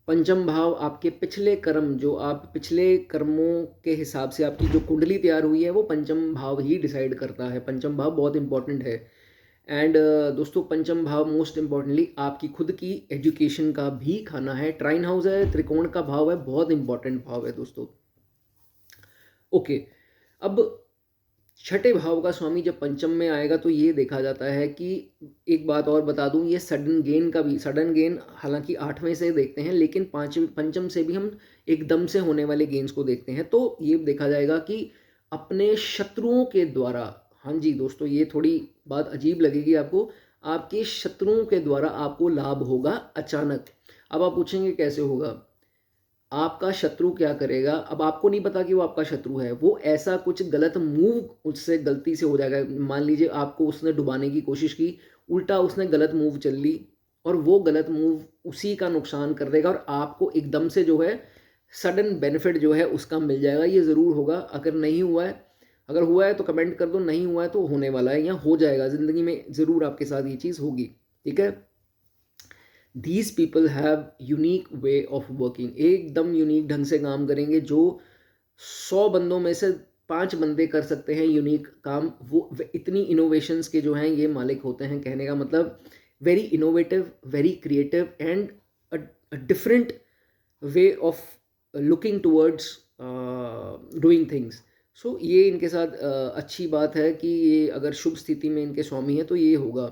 पंचम भाव आपके पिछले कर्म, जो आप पिछले कर्मों के हिसाब से आपकी जो कुंडली तैयार हुई है वो पंचम भाव ही डिसाइड करता है। पंचम भाव बहुत इंपॉर्टेंट है। एंड दोस्तों पंचम भाव मोस्ट इंपॉर्टेंटली आपकी खुद की एजुकेशन का भी खाना है। ट्राइन हाउस है, त्रिकोण का भाव है, बहुत इंपॉर्टेंट भाव है दोस्तों। ओके, अब छठे भाव का स्वामी जब पंचम में आएगा तो ये देखा जाता है कि, एक बात और बता दूं, ये सडन गेन का भी, सडन गेन हालांकि आठवें से देखते हैं लेकिन पंचम से भी हम एकदम से होने वाले गेन्स को देखते हैं। तो ये देखा जाएगा कि अपने शत्रुओं के द्वारा, हाँ जी दोस्तों ये थोड़ी बात अजीब लगेगी आपको, आपके शत्रुओं के द्वारा आपको लाभ होगा अचानक। अब आप पूछेंगे कैसे होगा, आपका शत्रु क्या करेगा, अब आपको नहीं पता कि वो आपका शत्रु है, वो ऐसा कुछ गलत मूव उससे गलती से हो जाएगा। मान लीजिए आपको उसने डुबाने की कोशिश की, उल्टा उसने गलत मूव चल ली, और वो गलत मूव उसी का नुकसान कर देगा, और आपको एकदम से जो है सडन बेनिफिट जो है उसका मिल जाएगा। ये ज़रूर होगा। अगर नहीं हुआ है, अगर हुआ है तो कमेंट कर दो, नहीं हुआ है तो होने वाला है या हो जाएगा, ज़िंदगी में ज़रूर आपके साथ ये चीज़ होगी। ठीक है, these people have unique way of working, एकदम यूनिक ढंग से काम करेंगे, जो 100 बंदों में से 5 बंदे कर सकते हैं यूनिक काम। वो इतनी इनोवेशंस के जो हैं ये मालिक होते हैं। कहने का मतलब very innovative, very creative and different way of looking towards doing things. So ये इनके साथ अच्छी बात है कि ये अगर शुभ स्थिति में इनके स्वामी हैं तो ये होगा।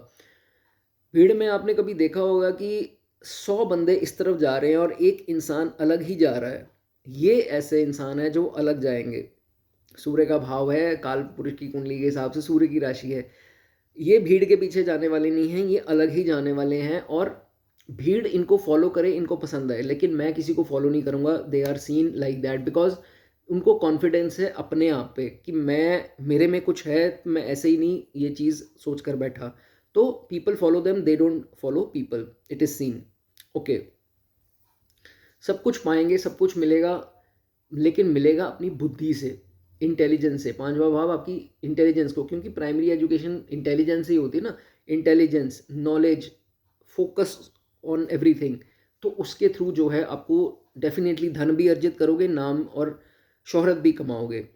भीड़ में आपने कभी देखा होगा कि 100 बंदे इस तरफ जा रहे हैं और एक इंसान अलग ही जा रहा है। ये ऐसे इंसान है जो अलग जाएंगे। सूर्य का भाव है, काल पुरुष की कुंडली के हिसाब से सूर्य की राशि है। ये भीड़ के पीछे जाने वाले नहीं हैं, ये अलग ही जाने वाले हैं। और भीड़ इनको फॉलो करे, इनको पसंद आए, लेकिन मैं किसी को फॉलो नहीं करूंगा। They are seen like that because उनको कॉन्फिडेंस है अपने आप पे कि मैं, मेरे में कुछ है, मैं ऐसे ही नहीं ये चीज़ सोच कर बैठा। तो people follow them, they don't follow people, it is seen. Okay, सब कुछ पाएंगे, सब कुछ मिलेगा, लेकिन मिलेगा अपनी बुद्धि से, इंटेलिजेंस से। पांचवा भाव आपकी इंटेलिजेंस को, क्योंकि प्राइमरी एजुकेशन इंटेलिजेंस ही होती है ना। Intelligence, knowledge, focus on everything. तो उसके थ्रू जो है आपको डेफिनेटली धन भी अर्जित करोगे, नाम और शोहरत भी कमाओगे,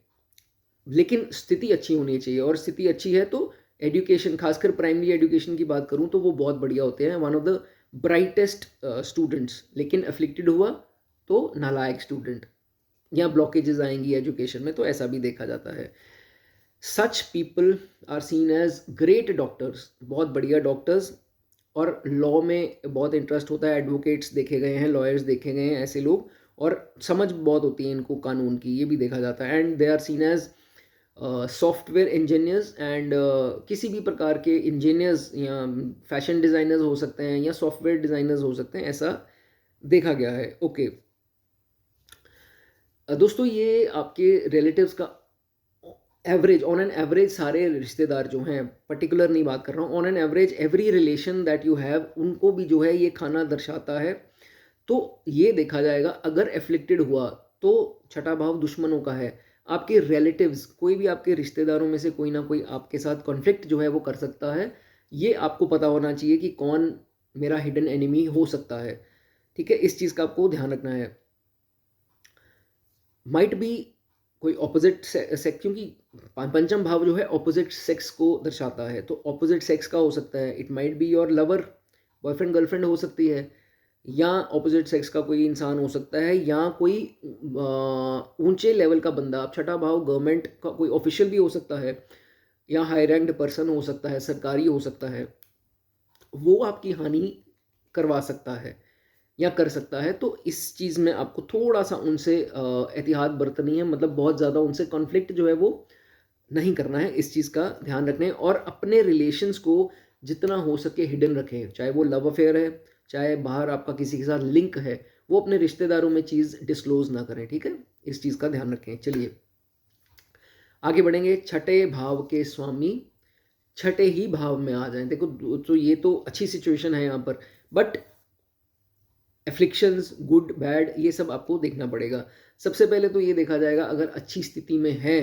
लेकिन स्थिति अच्छी होनी चाहिए। और स्थिति अच्छी है तो एजुकेशन, खासकर प्राइमरी एजुकेशन की बात करूं तो वो बहुत बढ़िया होते हैं, one of the brightest students. लेकिन अफ्लिक्टेड हुआ तो नालायक स्टूडेंट, या ब्लॉकेजेस आएंगी एजुकेशन में, तो ऐसा भी देखा जाता है। Such people are seen as great doctors, बहुत बढ़िया डॉक्टर्स। और लॉ में बहुत इंटरेस्ट होता है, एडवोकेट्स देखे गए हैं, लॉयर्स देखे गए हैं ऐसे लोग। और समझ बहुत होती है इनको कानून की, ये भी देखा जाता है। And they are seen as software engineers and किसी भी प्रकार के इंजीनियर्स, या फैशन डिज़ाइनर्स हो सकते हैं, या सॉफ्टवेयर डिज़ाइनर्स हो सकते हैं, ऐसा देखा गया है। ओके दोस्तों, ये आपके रिलेटिव्स का एवरेज, ऑन एन एवरेज सारे रिश्तेदार जो हैं, पर्टिकुलर नहीं बात कर रहा हूँ, on an average every relation that you have, उनको भी जो है ये खाना दर्शाता है। तो ये देखा जाएगा अगर एफ्लिक्टेड हुआ तो छठा भाव दुश्मनों का है। आपके रिलेटिव्स, कोई भी आपके रिश्तेदारों में से कोई ना कोई आपके साथ कॉन्फ्लिक्ट जो है वो कर सकता है। ये आपको पता होना चाहिए कि कौन मेरा हिडन एनिमी हो सकता है। ठीक है, इस चीज़ का आपको ध्यान रखना है। माइट बी कोई ऑपोजिट सेक्स, क्योंकि पंचम भाव जो है ऑपोजिट सेक्स को दर्शाता है, तो ऑपोजिट सेक्स का हो सकता है। It might be your lover, boyfriend girlfriend हो सकती है, या ऑपोजिट सेक्स का कोई इंसान हो सकता है, या कोई ऊंचे लेवल का बंदा। अब छठा भाव गवर्नमेंट का कोई ऑफिशियल भी हो सकता है, या हाई रैंक्ड पर्सन हो सकता है, सरकारी हो सकता है, वो आपकी हानि करवा सकता है या कर सकता है। तो इस चीज़ में आपको थोड़ा सा उनसे एहतियात बरतनी है, मतलब बहुत ज़्यादा उनसे कॉन्फ्लिक्ट जो है वो नहीं करना है, इस चीज़ का ध्यान रखना है। और अपने रिलेशंस को जितना हो सके हिडन रखें, चाहे वो लव अफेयर है, चाहे बाहर आपका किसी के साथ लिंक है, वो अपने रिश्तेदारों में चीज़ डिस्क्लोज ना करें। ठीक है, इस चीज़ का ध्यान रखें। चलिए आगे बढ़ेंगे। छठे भाव के स्वामी छठे ही भाव में आ जाएं, देखो तो ये तो अच्छी सिचुएशन है यहाँ पर, बट एफ्लिक्शंस, गुड बैड, ये सब आपको देखना पड़ेगा। सबसे पहले तो ये देखा जाएगा अगर अच्छी स्थिति में है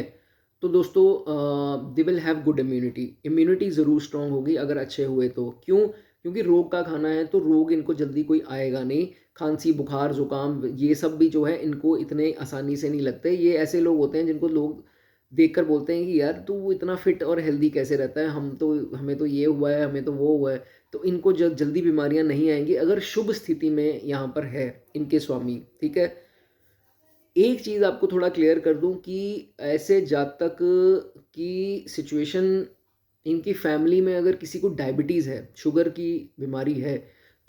तो दोस्तों they will have good immunity. Immunity ज़रूर स्ट्रांग होगी अगर अच्छे हुए तो। क्यों? क्योंकि रोग का खाना है, तो रोग इनको जल्दी कोई आएगा नहीं। खांसी, बुखार, जुकाम, ये सब भी जो है इनको इतने आसानी से नहीं लगते। ये ऐसे लोग होते हैं जिनको लोग देखकर बोलते हैं कि यार तू इतना फिट और हेल्दी कैसे रहता है, हमें तो ये हुआ है, हमें तो वो हुआ है। तो इनको जल्दी बीमारियां नहीं आएंगी अगर शुभ स्थिति में यहाँ पर है इनके स्वामी। ठीक है, एक चीज़ आपको थोड़ा क्लियर कर दूं कि ऐसे जातक की सिचुएशन, इनकी फैमिली में अगर किसी को डायबिटीज़ है, शुगर की बीमारी है,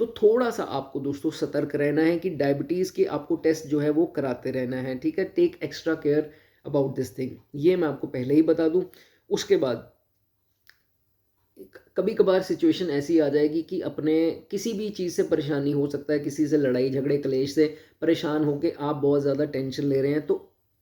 तो थोड़ा सा आपको दोस्तों सतर्क रहना है कि डायबिटीज़ के आपको टेस्ट जो है वो कराते रहना है। ठीक है, take extra care about this thing, ये मैं आपको पहले ही बता दूं। उसके बाद कभी कभार सिचुएशन ऐसी आ जाएगी कि अपने किसी भी चीज़ से परेशानी हो सकता है, किसी से लड़ाई झगड़े क्लेश से परेशान होकर आप बहुत ज़्यादा टेंशन ले रहे हैं। तो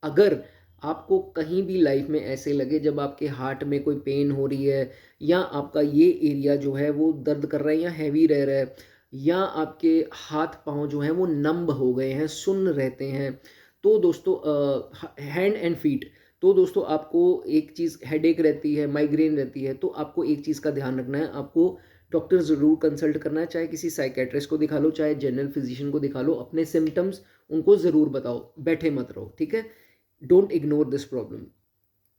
अगर आपको कहीं भी लाइफ में ऐसे लगे जब आपके हार्ट में कोई पेन हो रही है, या आपका ये एरिया जो है वो दर्द कर रहा है या हैवी रह रहा है, या आपके हाथ पाँव जो हैं वो नंब हो गए हैं, सुन्न रहते हैं, तो दोस्तों हैंड एंड फीट, तो दोस्तों आपको एक चीज़, हेडेक रहती है, माइग्रेन रहती है, तो आपको एक चीज़ का ध्यान रखना है, आपको डॉक्टर ज़रूर कंसल्ट करना है। चाहे किसी साइकेट्रिस्ट को दिखा लो, चाहे जनरल फिजिशियन को दिखा लो, अपने सिम्टम्स उनको ज़रूर बताओ, बैठे मत रहो। ठीक है, डोंट इग्नोर दिस प्रॉब्लम।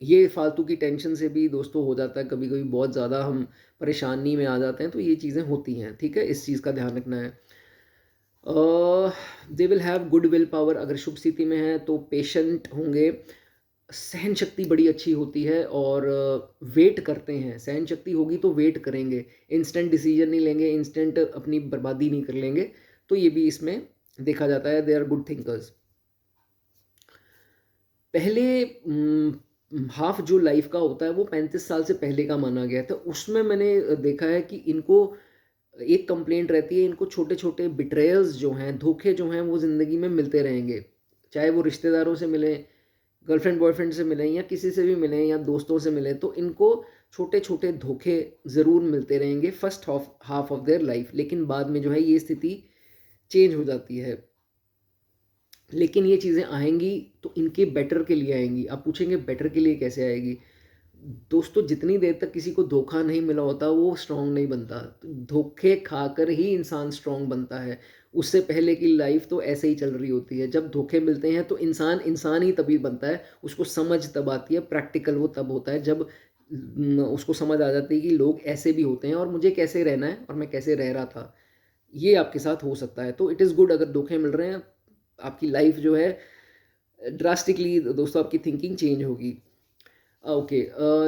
ये फालतू की टेंशन से भी दोस्तों हो जाता है कभी कभी, बहुत ज़्यादा हम परेशानी में आ जाते हैं, तो ये चीज़ें होती हैं। ठीक है, इस चीज़ का ध्यान रखना है। They will have good will power, अगर शुभ स्थिति में है तो पेशेंट होंगे, सहन शक्ति बड़ी अच्छी होती है और वेट करते हैं, सहन शक्ति होगी तो वेट करेंगे, इंस्टेंट डिसीजन नहीं लेंगे, इंस्टेंट अपनी बर्बादी नहीं कर लेंगे, तो ये भी इसमें देखा जाता है, दे आर गुड थिंकर्स। पहले हाफ जो लाइफ का होता है वो 35 साल से पहले का माना गया था, उसमें मैंने देखा है कि इनको एक कंप्लेंट रहती है, इनको छोटे छोटे बिट्रेयल्स जो हैं, धोखे जो हैं वो ज़िंदगी में मिलते रहेंगे, चाहे वो रिश्तेदारों से मिलें, गर्लफ्रेंड बॉयफ्रेंड से मिलें या किसी से भी मिलें या दोस्तों से मिलें, तो इनको छोटे छोटे धोखे ज़रूर मिलते रहेंगे first half of their life, लेकिन बाद में जो है ये स्थिति चेंज हो जाती है। लेकिन ये चीज़ें आएंगी तो इनके बेटर के लिए आएंगी। आप पूछेंगे बेटर के लिए कैसे आएगी? दोस्तों, जितनी देर तक किसी को धोखा नहीं मिला होता वो स्ट्रांग नहीं बनता, तो धोखे खाकर ही इंसान स्ट्रांग बनता है। उससे पहले की लाइफ तो ऐसे ही चल रही होती है, जब धोखे मिलते हैं तो इंसान इंसान ही तभी बनता है, उसको समझ तब आती है, प्रैक्टिकल वो तब होता है जब उसको समझ आ जाती है कि लोग ऐसे भी होते हैं और मुझे कैसे रहना है और मैं कैसे रह रहा था। ये आपके साथ हो सकता है, तो इट इज़ गुड अगर धोखे मिल रहे हैं, आपकी लाइफ जो है ड्रास्टिकली दोस्तों आपकी थिंकिंग चेंज होगी। ओके,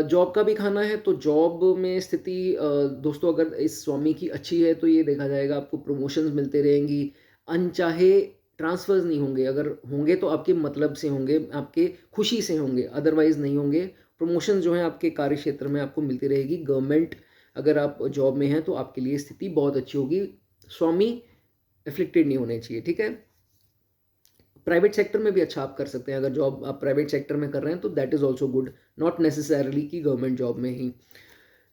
जॉब का भी खाना है, तो जॉब में स्थिति दोस्तों अगर इस स्वामी की अच्छी है तो ये देखा जाएगा आपको प्रमोशंस मिलते रहेंगी, अनचाहे ट्रांसफर्स नहीं होंगे, अगर होंगे तो आपके मतलब से होंगे, आपके खुशी से होंगे, अदरवाइज नहीं होंगे। प्रमोशन जो है आपके कार्य क्षेत्र में आपको मिलती रहेगी, गवर्नमेंट अगर आप जॉब में हैं तो आपके लिए स्थिति बहुत अच्छी होगी, स्वामी एफ्लिक्टेड नहीं होने चाहिए, ठीक है। प्राइवेट सेक्टर में भी अच्छा आप कर सकते हैं, अगर जॉब आप प्राइवेट सेक्टर में कर रहे हैं तो that is also good, not necessarily कि गवर्नमेंट जॉब में ही।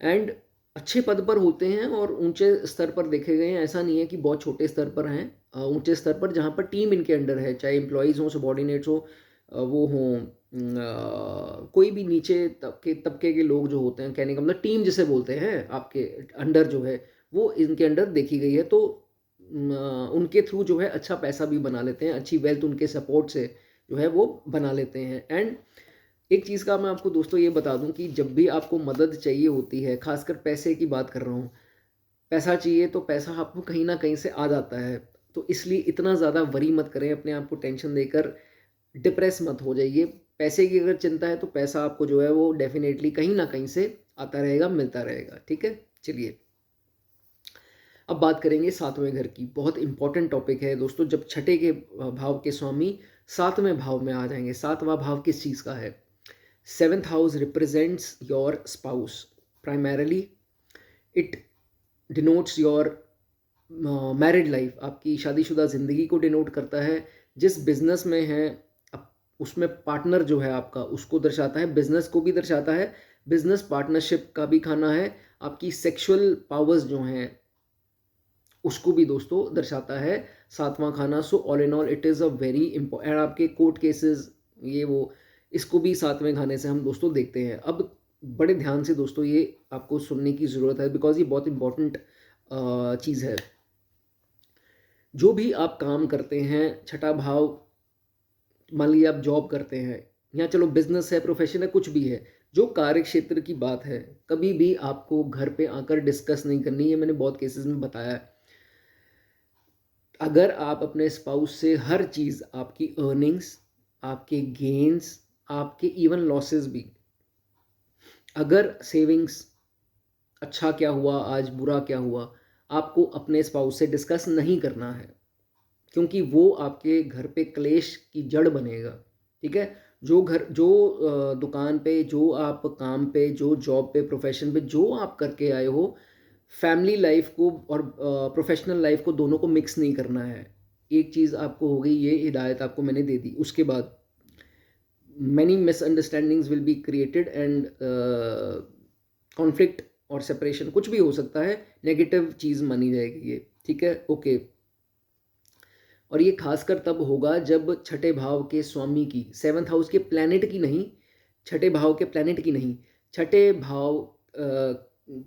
एंड अच्छे पद पर होते हैं और ऊंचे स्तर पर देखे गए हैं, ऐसा नहीं है कि बहुत छोटे स्तर पर हैं, ऊंचे स्तर पर जहाँ पर टीम इनके अंडर है, चाहे एम्प्लॉयज़ हों, सबॉर्डिनेट्स हो, वो हों, कोई भी नीचे तबके के लोग जो होते हैं, कहने का मतलब टीम जिसे बोलते हैं, आपके अंडर जो है वो इनके अंडर देखी गई है, तो उनके थ्रू जो है अच्छा पैसा भी बना लेते हैं, अच्छी वेल्थ उनके सपोर्ट से जो है वो बना लेते हैं। एंड एक चीज़ का मैं आपको दोस्तों ये बता दूं कि जब भी आपको मदद चाहिए होती है, खासकर पैसे की बात कर रहा हूँ, पैसा चाहिए तो पैसा आपको कहीं ना कहीं से आ जाता है, तो इसलिए इतना ज़्यादा वरी मत करें, अपने आप को टेंशन देकर डिप्रेस मत हो जाइए। पैसे की अगर चिंता है तो पैसा आपको जो है वो डेफिनेटली कहीं ना कहीं से आता रहेगा, मिलता रहेगा, ठीक है। चलिए अब बात करेंगे सातवें घर की, बहुत इंपॉर्टेंट टॉपिक है दोस्तों, जब छठे के भाव के स्वामी सातवें भाव में आ जाएंगे। सातवां भाव किस चीज़ का है? Seventh house represents your spouse primarily, it denotes your married life, आपकी शादीशुदा ज़िंदगी को डिनोट करता है। जिस बिजनेस में है उसमें पार्टनर जो है आपका उसको दर्शाता है, बिजनेस को भी दर्शाता है, बिजनेस पार्टनरशिप का भी खाना है, आपकी सेक्सुअल पावर्स जो हैं उसको भी दोस्तों दर्शाता है सातवां खाना। So all in all it is a very important, आपके कोर्ट केसेस ये वो, इसको भी सातवें खाने से हम दोस्तों देखते हैं। अब बड़े ध्यान से दोस्तों ये आपको सुनने की ज़रूरत है, बिकॉज ये बहुत इंपॉर्टेंट चीज़ है। जो भी आप काम करते हैं, छठा भाव, मान लीजिए आप जॉब करते हैं या चलो बिजनेस है, प्रोफेशन है, कुछ भी है, जो कार्य क्षेत्र की बात है कभी भी आपको घर पे आकर डिस्कस नहीं करनी है, मैंने बहुत केसेस में बताया है। अगर आप अपने स्पाउस से हर चीज़, आपकी अर्निंग्स, आपके गेन्स, आपके इवन लॉसेस भी, अगर सेविंग्स अच्छा क्या हुआ आज, बुरा क्या हुआ, आपको अपने स्पाउस से डिस्कस नहीं करना है, क्योंकि वो आपके घर पे क्लेश की जड़ बनेगा, ठीक है। जो घर, जो दुकान पे, जो आप काम पे, जो जॉब पे, प्रोफेशन पे जो आप करके आए हो, फैमिली लाइफ को और प्रोफेशनल लाइफ को दोनों को मिक्स नहीं करना है। एक चीज़ आपको हो गई, ये हिदायत आपको मैंने दे दी, उसके बाद many misunderstandings will be created and conflict और सेपरेशन कुछ भी हो सकता है, नेगेटिव चीज़ मानी जाएगी ये, ठीक है, ओके। और ये खासकर तब होगा जब छठे भाव के स्वामी की, सेवन्थ हाउस के प्लैनेट की नहीं, छठे भाव के प्लैनेट की नहीं, छठे भाव,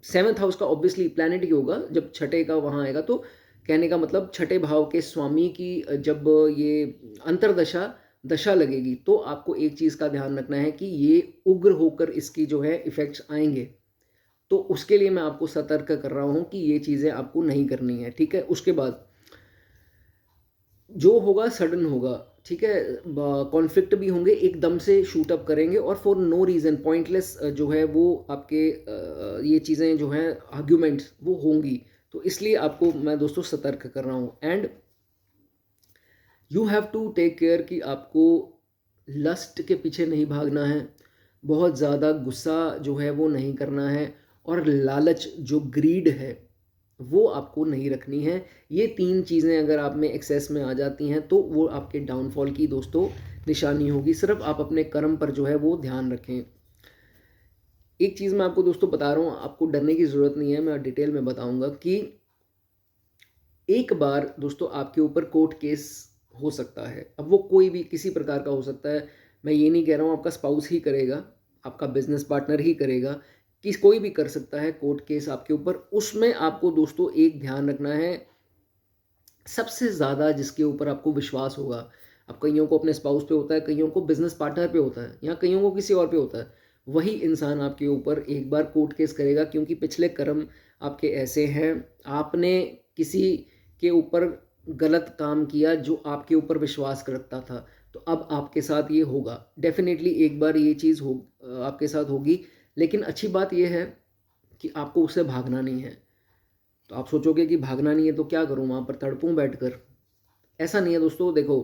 सेवन्थ हाउस का ऑब्वियसली प्लैनेट ही होगा, जब छठे का वहाँ आएगा, तो कहने का मतलब छठे भाव के स्वामी की जब ये अंतरदशा दशा लगेगी, तो आपको एक चीज़ का ध्यान रखना है कि ये उग्र होकर इसकी जो है इफ़ेक्ट्स आएंगे, तो उसके लिए मैं आपको सतर्क कर रहा हूँ कि ये चीज़ें आपको नहीं करनी है, ठीक है। उसके बाद जो होगा सडन होगा, ठीक है? कॉन्फ्लिक्ट भी होंगे, एकदम से शूट अप करेंगे और फॉर नो रीज़न पॉइंटलेस जो है वो आपके ये चीज़ें जो हैं आर्ग्यूमेंट्स वो होंगी। तो इसलिए आपको मैं दोस्तों सतर्क कर रहा हूँ। And you have to take care कि आपको लस्ट के पीछे नहीं भागना है, बहुत ज़्यादा गुस्सा जो है वो नहीं करना है, और लालच जो ग्रीड है वो आपको नहीं रखनी है। ये 3 चीज़ें अगर आप में एक्सेस में आ जाती हैं तो वो आपके डाउनफॉल की दोस्तों निशानी होगी। सिर्फ आप अपने कर्म पर जो है वो ध्यान रखें। एक चीज़ मैं आपको दोस्तों बता रहा हूँ, आपको डरने की ज़रूरत नहीं है, मैं डिटेल में बताऊँगा कि एक बार दोस्तों आपके ऊपर कोर्ट केस हो सकता है। अब वो कोई भी किसी प्रकार का हो सकता है। मैं ये नहीं कह रहा हूँ आपका स्पाउस ही करेगा, आपका बिज़नेस पार्टनर ही करेगा, कि कोई भी कर सकता है कोर्ट केस आपके ऊपर। उसमें आपको दोस्तों एक ध्यान रखना है, सबसे ज़्यादा जिसके ऊपर आपको विश्वास होगा। अब कइयों को अपने स्पाउस पे होता है, कइयों को बिज़नेस पार्टनर पे होता है, या कइयों को किसी और पे होता है। वही इंसान आपके ऊपर एक बार कोर्ट केस करेगा, क्योंकि पिछले कर्म आपके ऐसे हैं, आपने किसी के ऊपर गलत काम किया जो आपके ऊपर विश्वास रखता था। तो अब आपके साथ ये होगा। डेफ़िनेटली एक बार ये चीज़ आपके साथ होगी। लेकिन अच्छी बात ये है कि आपको उससे भागना नहीं है। तो आप सोचोगे कि भागना नहीं है तो क्या करूँ, वहाँ पर तड़पूँ बैठकर? ऐसा नहीं है दोस्तों। देखो,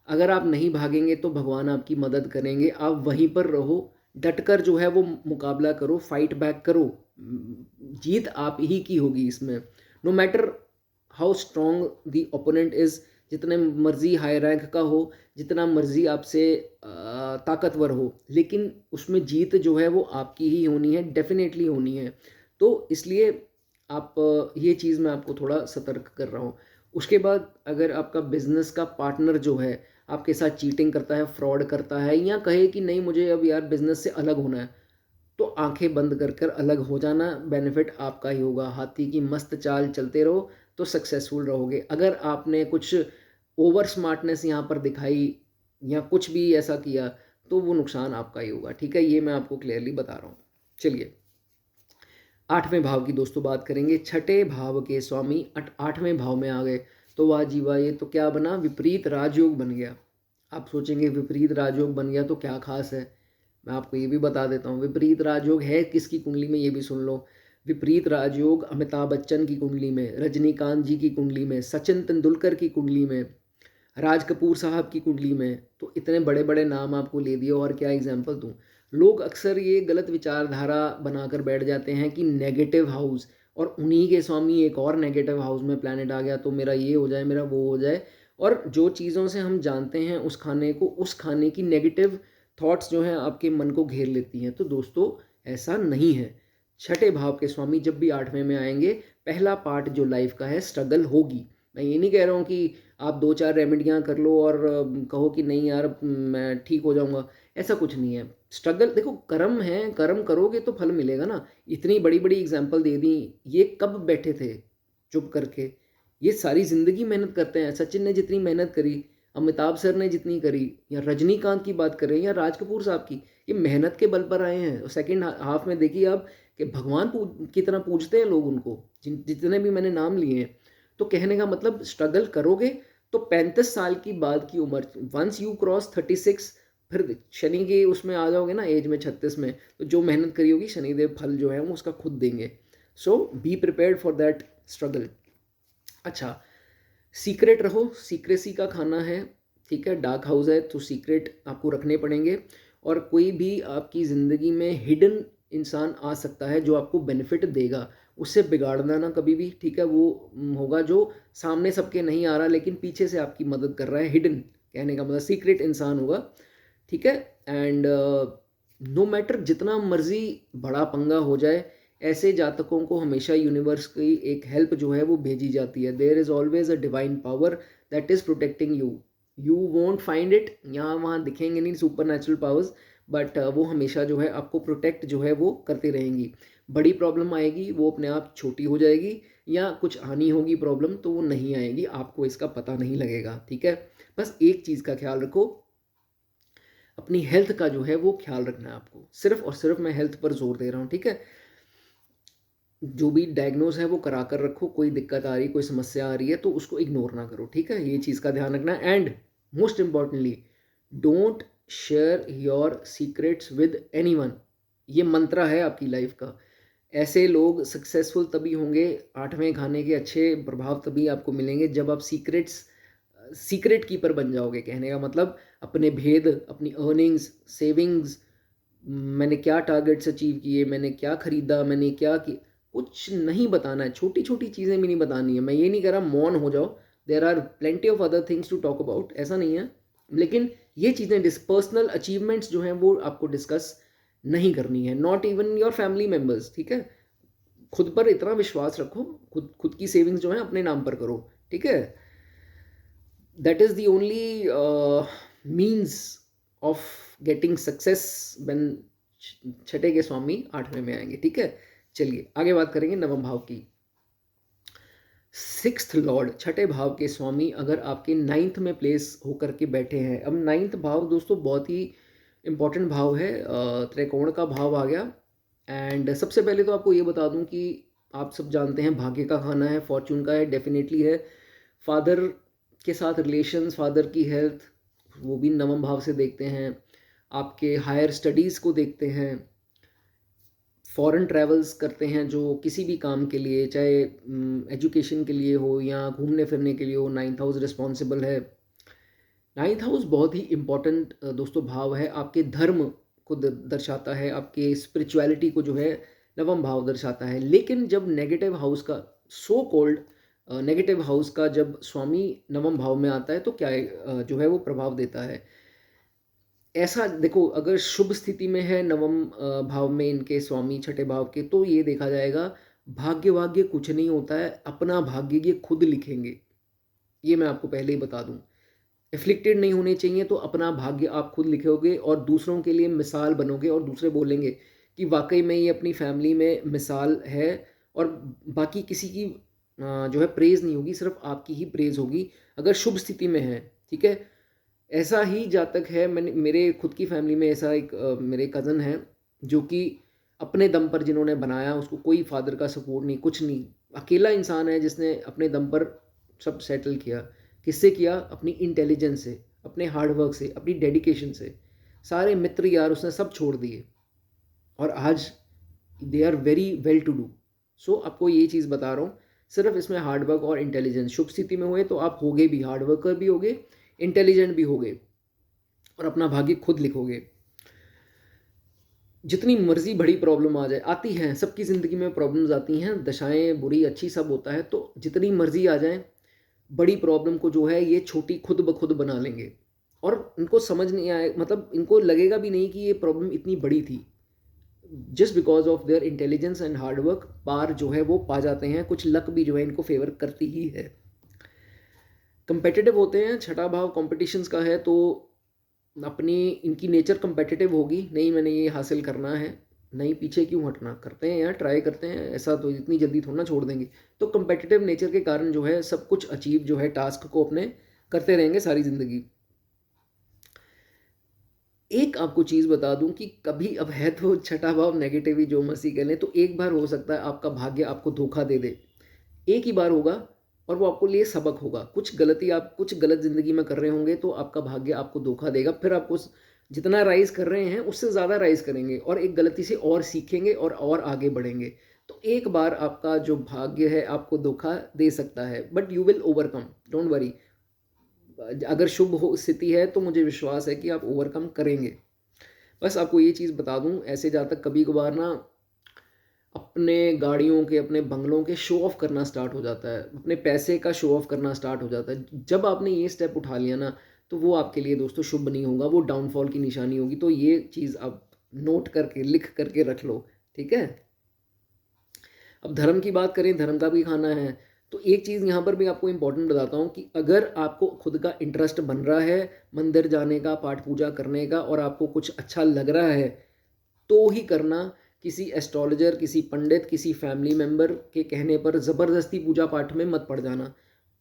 अगर आप नहीं भागेंगे तो भगवान आपकी मदद करेंगे। आप वहीं पर रहो, डटकर जो है वो मुकाबला करो, फाइट बैक करो। जीत आप ही की होगी इसमें। No matter how strong the opponent is, जितने मर्जी हाई रैंक का हो, जितना मर्जी आपसे ताकतवर हो, लेकिन उसमें जीत जो है वो आपकी ही होनी है, डेफिनेटली होनी है। तो इसलिए आप ये चीज़ मैं आपको थोड़ा सतर्क कर रहा हूँ। उसके बाद अगर आपका बिज़नेस का पार्टनर जो है आपके साथ चीटिंग करता है, फ्रॉड करता है, या कहे कि नहीं मुझे अब यार बिज़नेस से अलग होना है, तो आंखें बंद कर कर अलग हो जाना, बेनिफिट आपका ही होगा। हाथी की मस्त चाल चलते रहो तो सक्सेसफुल रहोगे। अगर आपने कुछ ओवर स्मार्टनेस यहाँ पर दिखाई या कुछ भी ऐसा किया तो वो नुकसान आपका ही होगा, ठीक है? ये मैं आपको क्लियरली बता रहा हूँ। चलिए, 8वें भाव की दोस्तों बात करेंगे। छठे भाव के स्वामी 8वें भाव में आ गए, तो वाह जी वाह, ये तो क्या बना, विपरीत राजयोग बन गया। आप सोचेंगे विपरीत राजयोग बन गया तो क्या खास है? मैं आपको ये भी बता देता हूँ, विपरीत राजयोग है किसकी कुंडली में, ये भी सुन लो। विपरीत राजयोग अमिताभ बच्चन की कुंडली में, रजनीकांत जी की कुंडली में, सचिन तेंदुलकर की कुंडली में, राज कपूर साहब की कुंडली में। तो इतने बड़े बड़े नाम आपको ले दिए, और क्या एग्जाम्पल दूँ। लोग अक्सर ये गलत विचारधारा बनाकर बैठ जाते हैं कि नेगेटिव हाउस, और उन्हीं के स्वामी एक और नेगेटिव हाउस में प्लैनेट आ गया तो मेरा ये हो जाए, मेरा वो हो जाए। और जो चीज़ों से हम जानते हैं उस खाने को, उस खाने की नेगेटिव थॉट्स जो हैं आपके मन को घेर लेती हैं। तो दोस्तों ऐसा नहीं है। छठे भाव के स्वामी जब भी 8वें में आएंगे, पहला पार्ट जो लाइफ का है स्ट्रगल होगी। मैं ये नहीं कह रहा हूँ कि आप 2-4 रेमेडियाँ कर लो और कहो कि नहीं यार मैं ठीक हो जाऊँगा, ऐसा कुछ नहीं है। स्ट्रगल देखो, कर्म है, कर्म करोगे तो फल मिलेगा ना। इतनी बड़ी-बड़ी एग्ज़ाम्पल दे दी, ये कब बैठे थे चुप करके? ये सारी ज़िंदगी मेहनत करते हैं। सचिन ने जितनी मेहनत करी, अमिताभ सर ने जितनी करी, या रजनीकांत की बात करें या राज कपूर साहब की, ये मेहनत के बल पर आए हैं। और सेकंड हाफ में देखिए आप कि भगवान की तरह पूजते हैं लोग उनको, जितने भी मैंने नाम लिए हैं। तो कहने का मतलब, स्ट्रगल करोगे तो 35 साल की बाद की उम्र, वंस यू क्रॉस 36, फिर शनि के उसमें आ जाओगे ना एज में, 36 में, तो जो मेहनत करी होगी शनिदेव फल जो है वो उसका खुद देंगे। So be prepared for that struggle. अच्छा, सीक्रेट रहो, सीक्रेसी का खाना है, ठीक है? डार्क हाउस है तो सीक्रेट आपको रखने पड़ेंगे। और कोई भी आपकी ज़िंदगी में हिडन इंसान आ सकता है जो आपको बेनिफिट देगा, उससे बिगाड़ना ना कभी भी, ठीक है? वो होगा जो सामने सबके नहीं आ रहा लेकिन पीछे से आपकी मदद कर रहा है, हिडन कहने का मतलब सीक्रेट इंसान होगा, ठीक है? एंड नो मैटर जितना मर्जी बड़ा पंगा हो जाए, ऐसे जातकों को हमेशा यूनिवर्स की एक हेल्प जो है वो भेजी जाती है। There is always a divine power that is protecting you. You won't find it, यहाँ वहाँ दिखेंगे नहीं सुपर नेचुरल पावर्स, बट वो हमेशा जो है आपको प्रोटेक्ट जो है वो करती रहेंगी। बड़ी प्रॉब्लम आएगी वो अपने आप छोटी हो जाएगी, या कुछ आनी होगी प्रॉब्लम तो वो नहीं आएगी, आपको इसका पता नहीं लगेगा, ठीक है? बस एक चीज़ का ख्याल रखो, अपनी हेल्थ का जो है वो ख्याल रखना है आपको। सिर्फ और सिर्फ मैं हेल्थ पर जोर दे रहा हूँ, ठीक है? जो भी डायग्नोज है वो करा कर रखो, कोई दिक्कत आ रही है, कोई समस्या आ रही है तो उसको इग्नोर ना करो, ठीक है, ये चीज़ का ध्यान रखना। And most importantly, don't share your secrets with anyone. ये मंत्रा है आपकी लाइफ का। ऐसे लोग सक्सेसफुल तभी होंगे, आठवें खाने के अच्छे प्रभाव तभी आपको मिलेंगे जब आप सीक्रेट कीपर बन जाओगे। कहने का मतलब अपने भेद, अपनी अर्निंग्स, सेविंग्स, मैंने क्या टारगेट्स अचीव किए, मैंने क्या खरीदा, मैंने क्या किया, कुछ नहीं बताना है। छोटी छोटी चीज़ें भी नहीं बतानी है। मैं ये नहीं कह रहा मौन हो जाओ, there are plenty of other things to talk about, ऐसा नहीं है। लेकिन ये चीज़ें पर्सनल अचीवमेंट्स जो हैं वो आपको डिस्कस नहीं करनी है, not even your family members, ठीक है। खुद पर इतना विश्वास रखो, खुद खुद की सेविंग्स जो है अपने नाम पर करो, ठीक है। That is the only means of getting success when छठे के स्वामी आठवें में आएंगे, ठीक है। चलिए आगे बात करेंगे नवम भाव की। सिक्स्थ लॉर्ड, छठे भाव के स्वामी अगर आपके नाइन्थ में प्लेस होकर के बैठे हैं। अब नाइन्थ भाव दोस्तों बहुत ही इंपॉर्टेंट भाव है, त्रिकोण का भाव आ गया। एंड सबसे पहले तो आपको ये बता दूं कि आप सब जानते हैं भाग्य का खाना है, फॉर्चून का है, डेफिनेटली है। फादर के साथ रिलेशंस, फादर की हेल्थ, वो भी नवम भाव से देखते हैं। आपके हायर स्टडीज़ को देखते हैं, फॉरेन ट्रैवल्स करते हैं जो किसी भी काम के लिए, चाहे एजुकेशन के लिए हो या घूमने फिरने के लिए हो, नाइन्थ हाउस रिस्पॉन्सिबल है। नाइन्थ हाउस बहुत ही इम्पॉर्टेंट दोस्तों भाव है, आपके धर्म को दर्शाता है, आपके स्पिरिचुअलिटी को जो है नवम भाव दर्शाता है। लेकिन जब नेगेटिव हाउस का, सो कॉल्ड नेगेटिव हाउस का जब स्वामी नवम भाव में आता है तो क्या जो है वो प्रभाव देता है। ऐसा देखो, अगर शुभ स्थिति में है नवम भाव में इनके स्वामी छठे भाव के, तो ये देखा जाएगा भाग्य वाग्य कुछ नहीं होता है, अपना भाग्य ये खुद लिखेंगे। ये मैं आपको पहले ही बता दूं, एफ्लिक्टेड नहीं होने चाहिए, तो अपना भाग्य आप खुद लिखोगे और दूसरों के लिए मिसाल बनोगे, और दूसरे बोलेंगे कि वाकई में ये अपनी फैमिली में मिसाल है। और बाकी किसी की जो है प्रेज़ नहीं होगी, सिर्फ आपकी ही प्रेज़ होगी अगर शुभ स्थिति में है, ठीक है। ऐसा ही जातक है, मैंने मेरे खुद की फैमिली में ऐसा एक मेरे कज़न है जो कि अपने दम पर जिन्होंने बनाया, उसको कोई फादर का सपोर्ट नहीं, कुछ नहीं, अकेला इंसान है जिसने अपने दम पर सब सेटल किया। किससे किया? अपनी इंटेलिजेंस से, अपने हार्डवर्क से, अपनी डेडिकेशन से। सारे मित्र यार उसने सब छोड़ दिए और आज they are very well to do. So आपको ये चीज़ बता रहा हूँ, सिर्फ इसमें हार्डवर्क और इंटेलिजेंस शुभ स्थिति में हुए तो आप होगे भी, हार्डवर्कर भी होगे, इंटेलिजेंट भी होगे और अपना भाग्य खुद लिखोगे। जितनी मर्जी बड़ी प्रॉब्लम आ जाए, आती हैं सबकी ज़िंदगी में, प्रॉब्लम्स आती हैं, दशाएं बुरी अच्छी सब होता है, तो जितनी मर्जी आ जाए बड़ी प्रॉब्लम को जो है ये छोटी खुद ब खुद बना लेंगे। और इनको समझ नहीं आए, मतलब इनको लगेगा भी नहीं कि ये प्रॉब्लम इतनी बड़ी थी। Just because of their intelligence and hard work पार जो है वो पा जाते हैं, कुछ लक भी जो है इनको फेवर करती ही है। कंपेटिटिव होते हैं, छठा भाव कॉम्पिटिशन्स का है, तो अपनी इनकी नेचर कंपेटिटिव होगी, नहीं मैंने ये हासिल करना है, नहीं पीछे क्यों हटना, करते हैं यार, ट्राई करते हैं, ऐसा तो इतनी जल्दी थोड़ा ना छोड़ देंगे। तो कंपेटिटिव नेचर के कारण जो है सब कुछ अचीव जो है टास्क को अपने करते रहेंगे सारी ज़िंदगी। एक आपको चीज़ बता दूं कि कभी, अब है तो छठा भाव नेगेटिव ही जो मर्जी कह लें, तो एक बार हो सकता है आपका भाग्य आपको धोखा दे दे, एक ही बार होगा, और वो आपको लिए सबक होगा। कुछ गलती आप कुछ गलत ज़िंदगी में कर रहे होंगे तो आपका भाग्य आपको धोखा देगा, फिर आपको जितना राइज़ कर रहे हैं उससे ज़्यादा राइज़ करेंगे और एक गलती से और सीखेंगे और आगे बढ़ेंगे। तो एक बार आपका जो भाग्य है आपको धोखा दे सकता है, but you will overcome, don't worry. अगर शुभ हो स्थिति है तो मुझे विश्वास है कि आप ओवरकम करेंगे। बस आपको ये चीज़ बता दूं, ऐसे जहाँ तक कभी कभार ना अपने गाड़ियों के, अपने बंगलों के शो ऑफ करना स्टार्ट हो जाता है, अपने पैसे का शो ऑफ करना स्टार्ट हो जाता है। जब आपने ये स्टेप उठा लिया ना, तो वो आपके लिए दोस्तों शुभ नहीं होगा, वो डाउनफॉल की निशानी होगी। तो ये चीज़ आप नोट करके, लिख करके रख लो, ठीक है। अब धर्म की बात करें, धर्म का भी खाना है, तो एक चीज़ यहाँ पर भी आपको इम्पोर्टेंट बताता हूँ कि अगर आपको खुद का इंटरेस्ट बन रहा है मंदिर जाने का, पाठ पूजा करने का, और आपको कुछ अच्छा लग रहा है तो ही करना। किसी एस्ट्रोलॉजर, किसी पंडित, किसी फैमिली मेम्बर के कहने पर ज़बरदस्ती पूजा पाठ में मत पड़ जाना।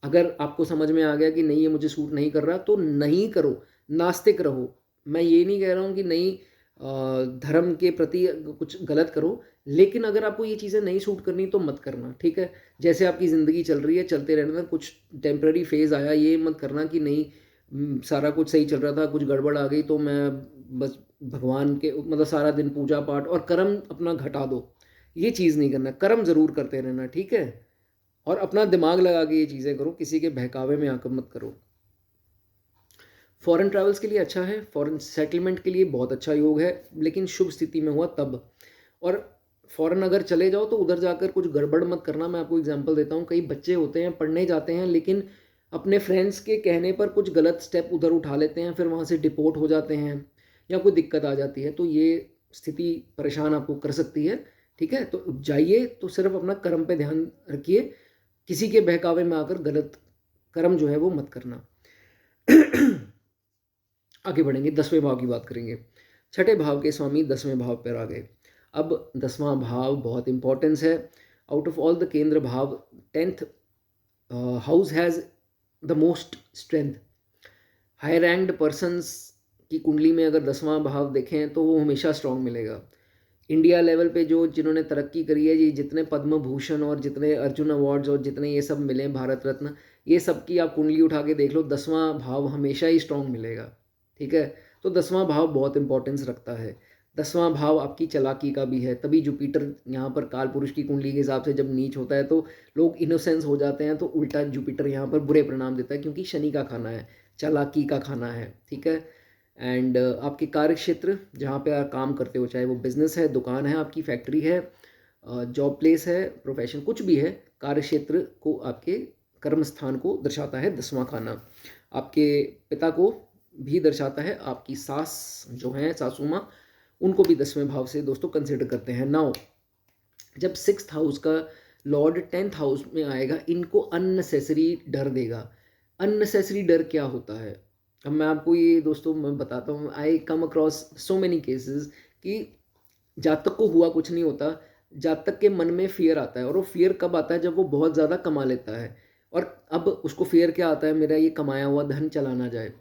अगर आपको समझ में आ गया कि नहीं ये मुझे सूट नहीं कर रहा तो नहीं करो, नास्तिक रहो। मैं ये नहीं कह रहा हूँ कि नहीं धर्म के प्रति कुछ गलत करो, लेकिन अगर आपको ये चीज़ें नहीं सूट करनी तो मत करना, ठीक है? जैसे आपकी ज़िंदगी चल रही है, चलते रहने देना, कुछ टेम्परेरी फेज़ आया, ये मत करना कि नहीं सारा कुछ सही चल रहा था, कुछ गड़बड़ आ गई तो मैं बस भगवान के मतलब सारा दिन पूजा पाठ और कर्म अपना घटा दो। ये चीज़ नहीं करना, कर्म ज़रूर करते रहना, ठीक है? और अपना दिमाग लगा के ये चीज़ें करो, किसी के बहकावे में आकर मत करो। फॉरेन ट्रैवल्स के लिए अच्छा है, फॉरेन सेटलमेंट के लिए बहुत अच्छा योग है, लेकिन शुभ स्थिति में हुआ तब। और फॉरेन अगर चले जाओ तो उधर जाकर कुछ गड़बड़ मत करना। मैं आपको एग्जांपल देता हूँ, कई बच्चे होते हैं पढ़ने जाते हैं लेकिन अपने फ्रेंड्स के कहने पर कुछ गलत स्टेप उधर उठा लेते हैं, फिर वहाँ से डिपोर्ट हो जाते हैं या कोई दिक्कत आ जाती है, तो ये स्थिति परेशान आपको कर सकती है, ठीक है? तो जाइए तो सिर्फ अपना कर्म पे ध्यान रखिए, किसी के बहकावे में आकर गलत कर्म जो है वो मत करना। आगे बढ़ेंगे, 10वें भाव की बात करेंगे। छठे भाव के स्वामी 10वें भाव पर आ गए। अब 10वां भाव बहुत इंपॉर्टेंस है। आउट ऑफ ऑल द केंद्र भाव 10th house has the most strength. High ranked persons की कुंडली में अगर 10वां भाव देखें तो वो हमेशा स्ट्रांग मिलेगा। इंडिया लेवल पे जो जिन्होंने तरक्की करी है, ये जितने पद्म भूषण और जितने अर्जुन अवार्ड्स और जितने ये सब मिले, भारत रत्न, ये सब की आप कुंडली उठा के देख लो, 10वां भाव हमेशा ही स्ट्रांग मिलेगा, ठीक है? तो 10वां भाव बहुत इंपॉर्टेंस रखता है। 10वां भाव आपकी चालाकी का भी है, तभी जुपिटर यहाँ पर काल पुरुष की कुंडली के हिसाब से जब नीच होता है तो लोग इनोसेंस हो जाते हैं, तो उल्टा जुपिटर यहाँ पर बुरे परिणाम देता है, क्योंकि शनि का खाना है, चालाकी का खाना है, ठीक है? एंड आपके कार्य क्षेत्र जहाँ पे आप काम करते हो, चाहे वो बिजनेस है, दुकान है, आपकी फैक्ट्री है, जॉब प्लेस है, प्रोफेशन कुछ भी है, कार्य क्षेत्र को आपके कर्म स्थान को दर्शाता है 10वां खाना। आपके पिता को भी दर्शाता है, आपकी सास जो हैं सासू माँ, उनको भी 10वें भाव से दोस्तों कंसिडर करते हैं। नाउ जब 6th हाउस का लॉर्ड 10th हाउस में आएगा, इनको अननेसेसरी डर देगा। अननेसेसरी डर क्या होता है? अब मैं आपको ये दोस्तों मैं बताता हूँ, I come across so many cases कि जातक को हुआ कुछ नहीं होता, जातक के मन में फियर आता है, और वो फियर कब आता है? जब वो बहुत ज़्यादा कमा लेता है। और अब उसको फियर क्या आता है? मेरा ये कमाया हुआ धन चला ना जाए,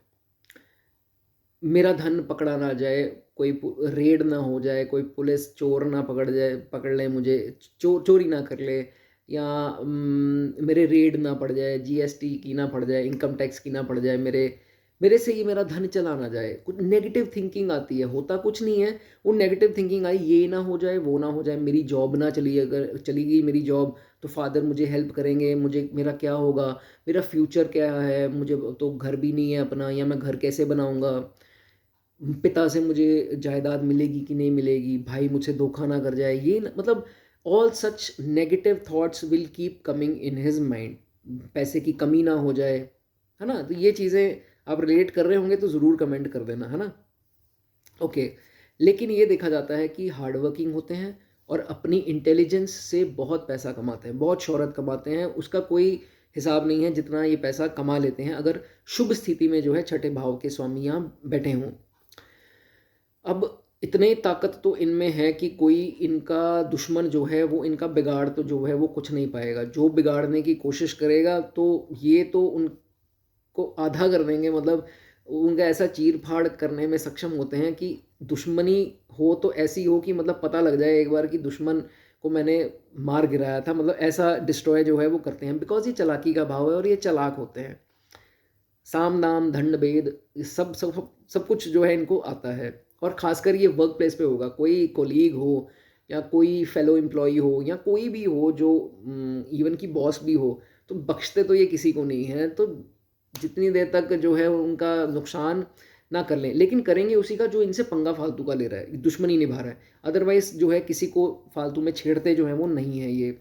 मेरा धन पकड़ा ना जाए, कोई रेड ना हो जाए, कोई पुलिस चोर ना पकड़ ले मुझे, चोरी ना कर ले, या मेरे रेड ना पड़ जाए, जीएसटी की ना पड़ जाए, इनकम टैक्स की ना पड़ जाए, मेरे मेरे से ये मेरा धन चला ना जाए। कुछ नेगेटिव थिंकिंग आती है, होता कुछ नहीं है, वो नेगेटिव थिंकिंग आई, ये ना हो जाए, वो ना हो जाए, मेरी जॉब ना चली, अगर चली गई मेरी जॉब तो फादर मुझे हेल्प करेंगे, मुझे मेरा क्या होगा, मेरा फ्यूचर क्या है, मुझे तो घर भी नहीं है अपना, या मैं घर कैसे बनाऊंगा, पिता से मुझे जायदाद मिलेगी कि नहीं मिलेगी, भाई मुझसे धोखा ना कर जाए, मतलब all such negative thoughts will keep coming in his mind. पैसे की कमी ना हो जाए, है ना? तो ये चीज़ें आप रिलेट कर रहे होंगे तो ज़रूर कमेंट कर देना, है ना? ओके। लेकिन ये देखा जाता है कि हार्ड वर्किंग होते हैं और अपनी इंटेलिजेंस से बहुत पैसा कमाते हैं, बहुत शोहरत कमाते हैं, उसका कोई हिसाब नहीं है जितना ये पैसा कमा लेते हैं अगर शुभ स्थिति में जो है छठे भाव के स्वामी यहाँ बैठे हों। अब इतने ताकत तो इनमें है कि कोई इनका दुश्मन जो है वो इनका बिगाड़ तो जो है वो कुछ नहीं पाएगा। जो बिगाड़ने की कोशिश करेगा तो ये तो उनको आधा कर देंगे, मतलब उनका ऐसा चीर-फाड़ करने में सक्षम होते हैं कि दुश्मनी हो तो ऐसी हो कि मतलब पता लग जाए एक बार कि दुश्मन को मैंने मार गिराया था, मतलब ऐसा डिस्ट्रॉय जो है वो करते हैं, बिकॉज़ ये चालाकी का भाव है और ये चालाक होते हैं। साम दाम दंड भेद ये सब सब सब कुछ जो है इनको आता है, और खासकर ये वर्क प्लेस पे होगा, कोई कोलीग हो या कोई फेलो एम्प्लॉई हो या कोई भी हो जो इवन की बॉस भी हो, तो बख्शते तो ये किसी को नहीं है। तो जितनी देर तक जो है उनका नुकसान ना कर लें, लेकिन करेंगे उसी का जो इनसे पंगा फालतू का ले रहा है, दुश्मनी निभा रहा है, अदरवाइज जो है किसी को फालतू में छेड़ते जो है वो नहीं है ये।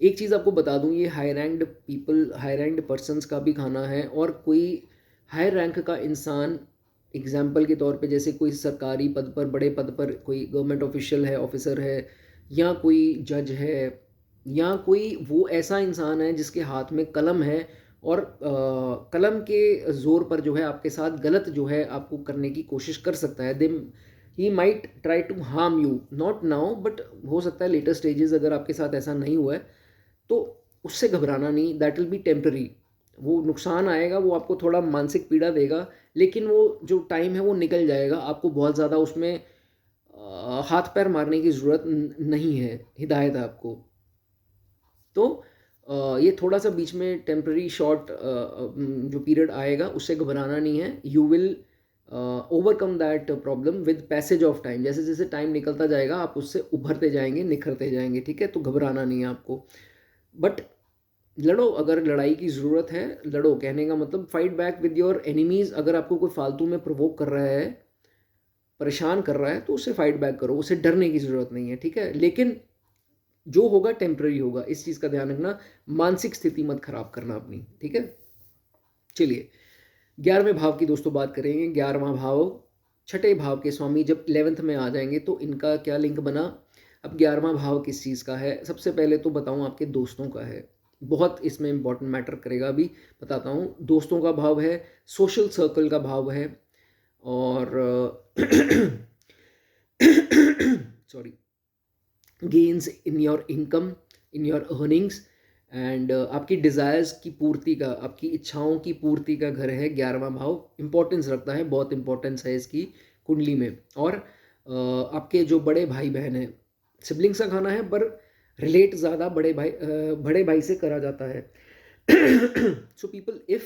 एक चीज़ आपको बता दूँ, ये high ranked people, high ranked persons का भी खाना है, और कोई हाई रैंक का इंसान एग्जाम्पल के तौर पे जैसे कोई सरकारी पद पर, बड़े पद पर कोई गवर्नमेंट ऑफिशियल है, ऑफिसर है, या कोई जज है, या कोई वो ऐसा इंसान है जिसके हाथ में कलम है, और कलम के ज़ोर पर जो है आपके साथ गलत जो है आपको करने की कोशिश कर सकता है। They he might try to harm you, not now but हो सकता है लेटर स्टेजेस, अगर आपके साथ ऐसा नहीं हुआ है तो उससे घबराना नहीं, दैट विल बी टेम्पररी। वो नुकसान आएगा, वो आपको थोड़ा मानसिक पीड़ा देगा, लेकिन वो जो टाइम है वो निकल जाएगा। आपको बहुत ज़्यादा उसमें हाथ पैर मारने की ज़रूरत नहीं है, हिदायत है आपको। तो ये थोड़ा-सा बीच में टेम्परेरी शॉर्ट जो पीरियड आएगा, उससे घबराना नहीं है। You will overcome that problem with passage of time. जैसे-जैसे टाइम निकलता जाएगा, आप उससे उभरते जाएँगे, निखरते जाएँगे, ठीक है? तो घबराना नहीं है आपको। बट लड़ो, अगर लड़ाई की ज़रूरत है, लड़ो। कहने का मतलब fight back with your enemies. अगर आपको कोई फालतू में प्रोवोक कर रहा है, परेशान कर रहा है, तो उससे फाइट बैक करो, उससे डरने की ज़रूरत नहीं है, ठीक है? लेकिन जो होगा टेम्पररी होगा, इस चीज़ का ध्यान रखना। मानसिक स्थिति मत खराब करना अपनी, ठीक है? चलिए, 11वें भाव की दोस्तों बात करेंगे। 11वां भाव, छठे भाव के स्वामी जब 11th में आ जाएंगे तो इनका क्या लिंक बना। अब 11वां भाव किस चीज़ का है, सबसे पहले तो बताऊं आपके दोस्तों का है। बहुत इसमें इंपॉर्टेंट मैटर करेगा, अभी बताता हूँ। दोस्तों का भाव है, सोशल सर्कल का भाव है, और sorry, gains in your income, in your earnings, and आपकी डिज़ायर्स की पूर्ति का, आपकी इच्छाओं की पूर्ति का घर है 11वां भाव। इंपॉर्टेंस रखता है, बहुत इंपॉर्टेंस है इसकी कुंडली में। और आपके जो बड़े भाई बहन हैं, सिबलिंग्स का खाना है, पर रिलेट ज़्यादा बड़े भाई से करा जाता है। सो पीपल इफ़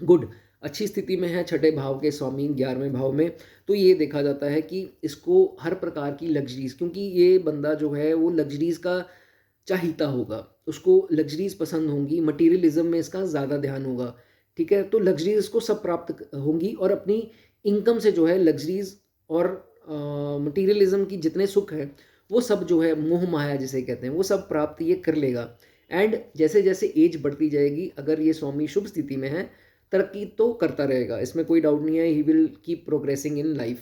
गुड, अच्छी स्थिति में है छठे भाव के स्वामी 11वें भाव में, तो ये देखा जाता है कि इसको हर प्रकार की लग्जरीज, क्योंकि ये बंदा जो है वो लग्जरीज का चाहीता होगा, उसको लग्जरीज पसंद होंगी, मटीरियलिज्म में इसका ज़्यादा ध्यान होगा, ठीक है? तो लग्जरीज इसको सब प्राप्त होंगी, और अपनी इनकम से जो है लग्जरीज और मटीरियलिज्म की जितने सुख हैं वो सब जो है मोह माया जिसे कहते हैं, वो सब प्राप्त ये कर लेगा। एंड जैसे जैसे एज बढ़ती जाएगी, अगर ये स्वामी शुभ स्थिति में है, तरक्की तो करता रहेगा, इसमें कोई डाउट नहीं है। He will keep progressing in life.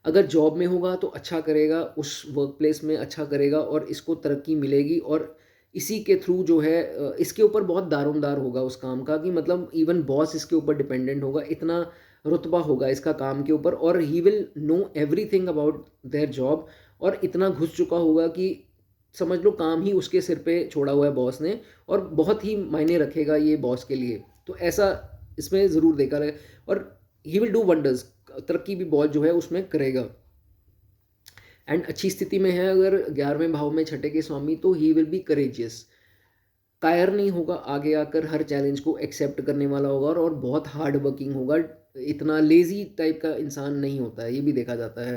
अगर जॉब में होगा तो अच्छा करेगा, उस वर्क प्लेस में अच्छा करेगा और इसको तरक्की मिलेगी, और इसी के थ्रू जो है इसके ऊपर बहुत दारोमदार होगा उस काम का, कि मतलब इवन बॉस इसके ऊपर डिपेंडेंट होगा, इतना रुतबा होगा इसका काम के ऊपर, और he will know everything about their job, और इतना घुस चुका होगा कि समझ लो काम ही उसके सिर पे छोड़ा हुआ है बॉस ने, और बहुत ही मायने रखेगा ये बॉस के लिए। तो ऐसा इसमें ज़रूर देखा रहे, और ही विल डू वंडर्स, तरक्की भी बहुत जो है उसमें करेगा। एंड अच्छी स्थिति में है अगर 11वें भाव में छठे के स्वामी, तो ही विल बी करेजियस, कायर नहीं होगा, आगे आकर हर चैलेंज को एक्सेप्ट करने वाला होगा, और बहुत हार्ड वर्किंग होगा, इतना लेजी टाइप का इंसान नहीं होता है, ये भी देखा जाता है।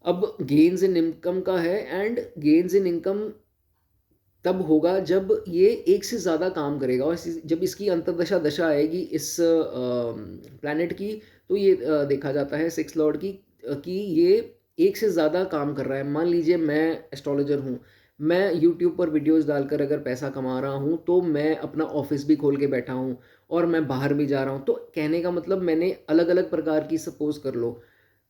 अब गेन्स इन इनकम का है, एंड गेन्स इन इनकम तब होगा जब ये एक से ज़्यादा काम करेगा, और जब इसकी अंतर्दशा दशा आएगी इस प्लैनेट की, तो ये देखा जाता है सिक्स लॉर्ड की, कि ये एक से ज़्यादा काम कर रहा है। मान लीजिए मैं एस्ट्रोलॉजर हूँ, मैं यूट्यूब पर वीडियोस डालकर अगर पैसा कमा रहा हूँ, तो मैं अपना ऑफिस भी खोल के बैठा हूँ, और मैं बाहर भी जा रहा हूँ। तो कहने का मतलब मैंने अलग अलग प्रकार की, सपोज कर लो,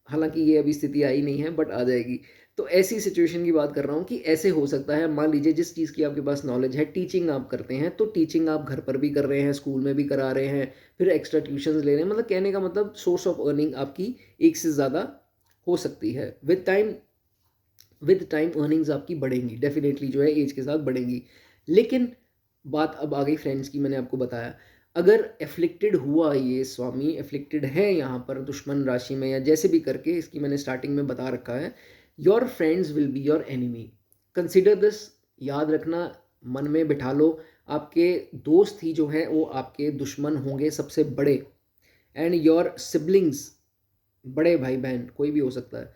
हालांकि ये अभी स्थिति आई नहीं है बट आ जाएगी, तो ऐसी सिचुएशन की बात कर रहा हूँ कि ऐसे हो सकता है। मान लीजिए जिस चीज़ की आपके पास नॉलेज है, टीचिंग आप करते हैं, तो टीचिंग आप घर पर भी कर रहे हैं, स्कूल में भी करा रहे हैं, फिर एक्स्ट्रा ट्यूशंस ले रहे हैं, मतलब कहने का मतलब सोर्स ऑफ अर्निंग आपकी एक से ज़्यादा हो सकती है। विद टाइम अर्निंग्स आपकी बढ़ेंगी, डेफिनेटली जो है एज के साथ बढ़ेंगी। लेकिन बात अब आ गई फ्रेंड्स की, मैंने आपको बताया, अगर एफ्लिक्टेड हुआ, ये स्वामी एफ्लिक्टेड है यहाँ पर दुश्मन राशि में, या जैसे भी करके, इसकी मैंने स्टार्टिंग में बता रखा है, your friends will be your enemy, consider this, याद रखना, मन में बिठा लो, आपके दोस्त ही जो हैं वो आपके दुश्मन होंगे सबसे बड़े। एंड योर सिबलिंग्स, बड़े भाई बहन कोई भी हो सकता है,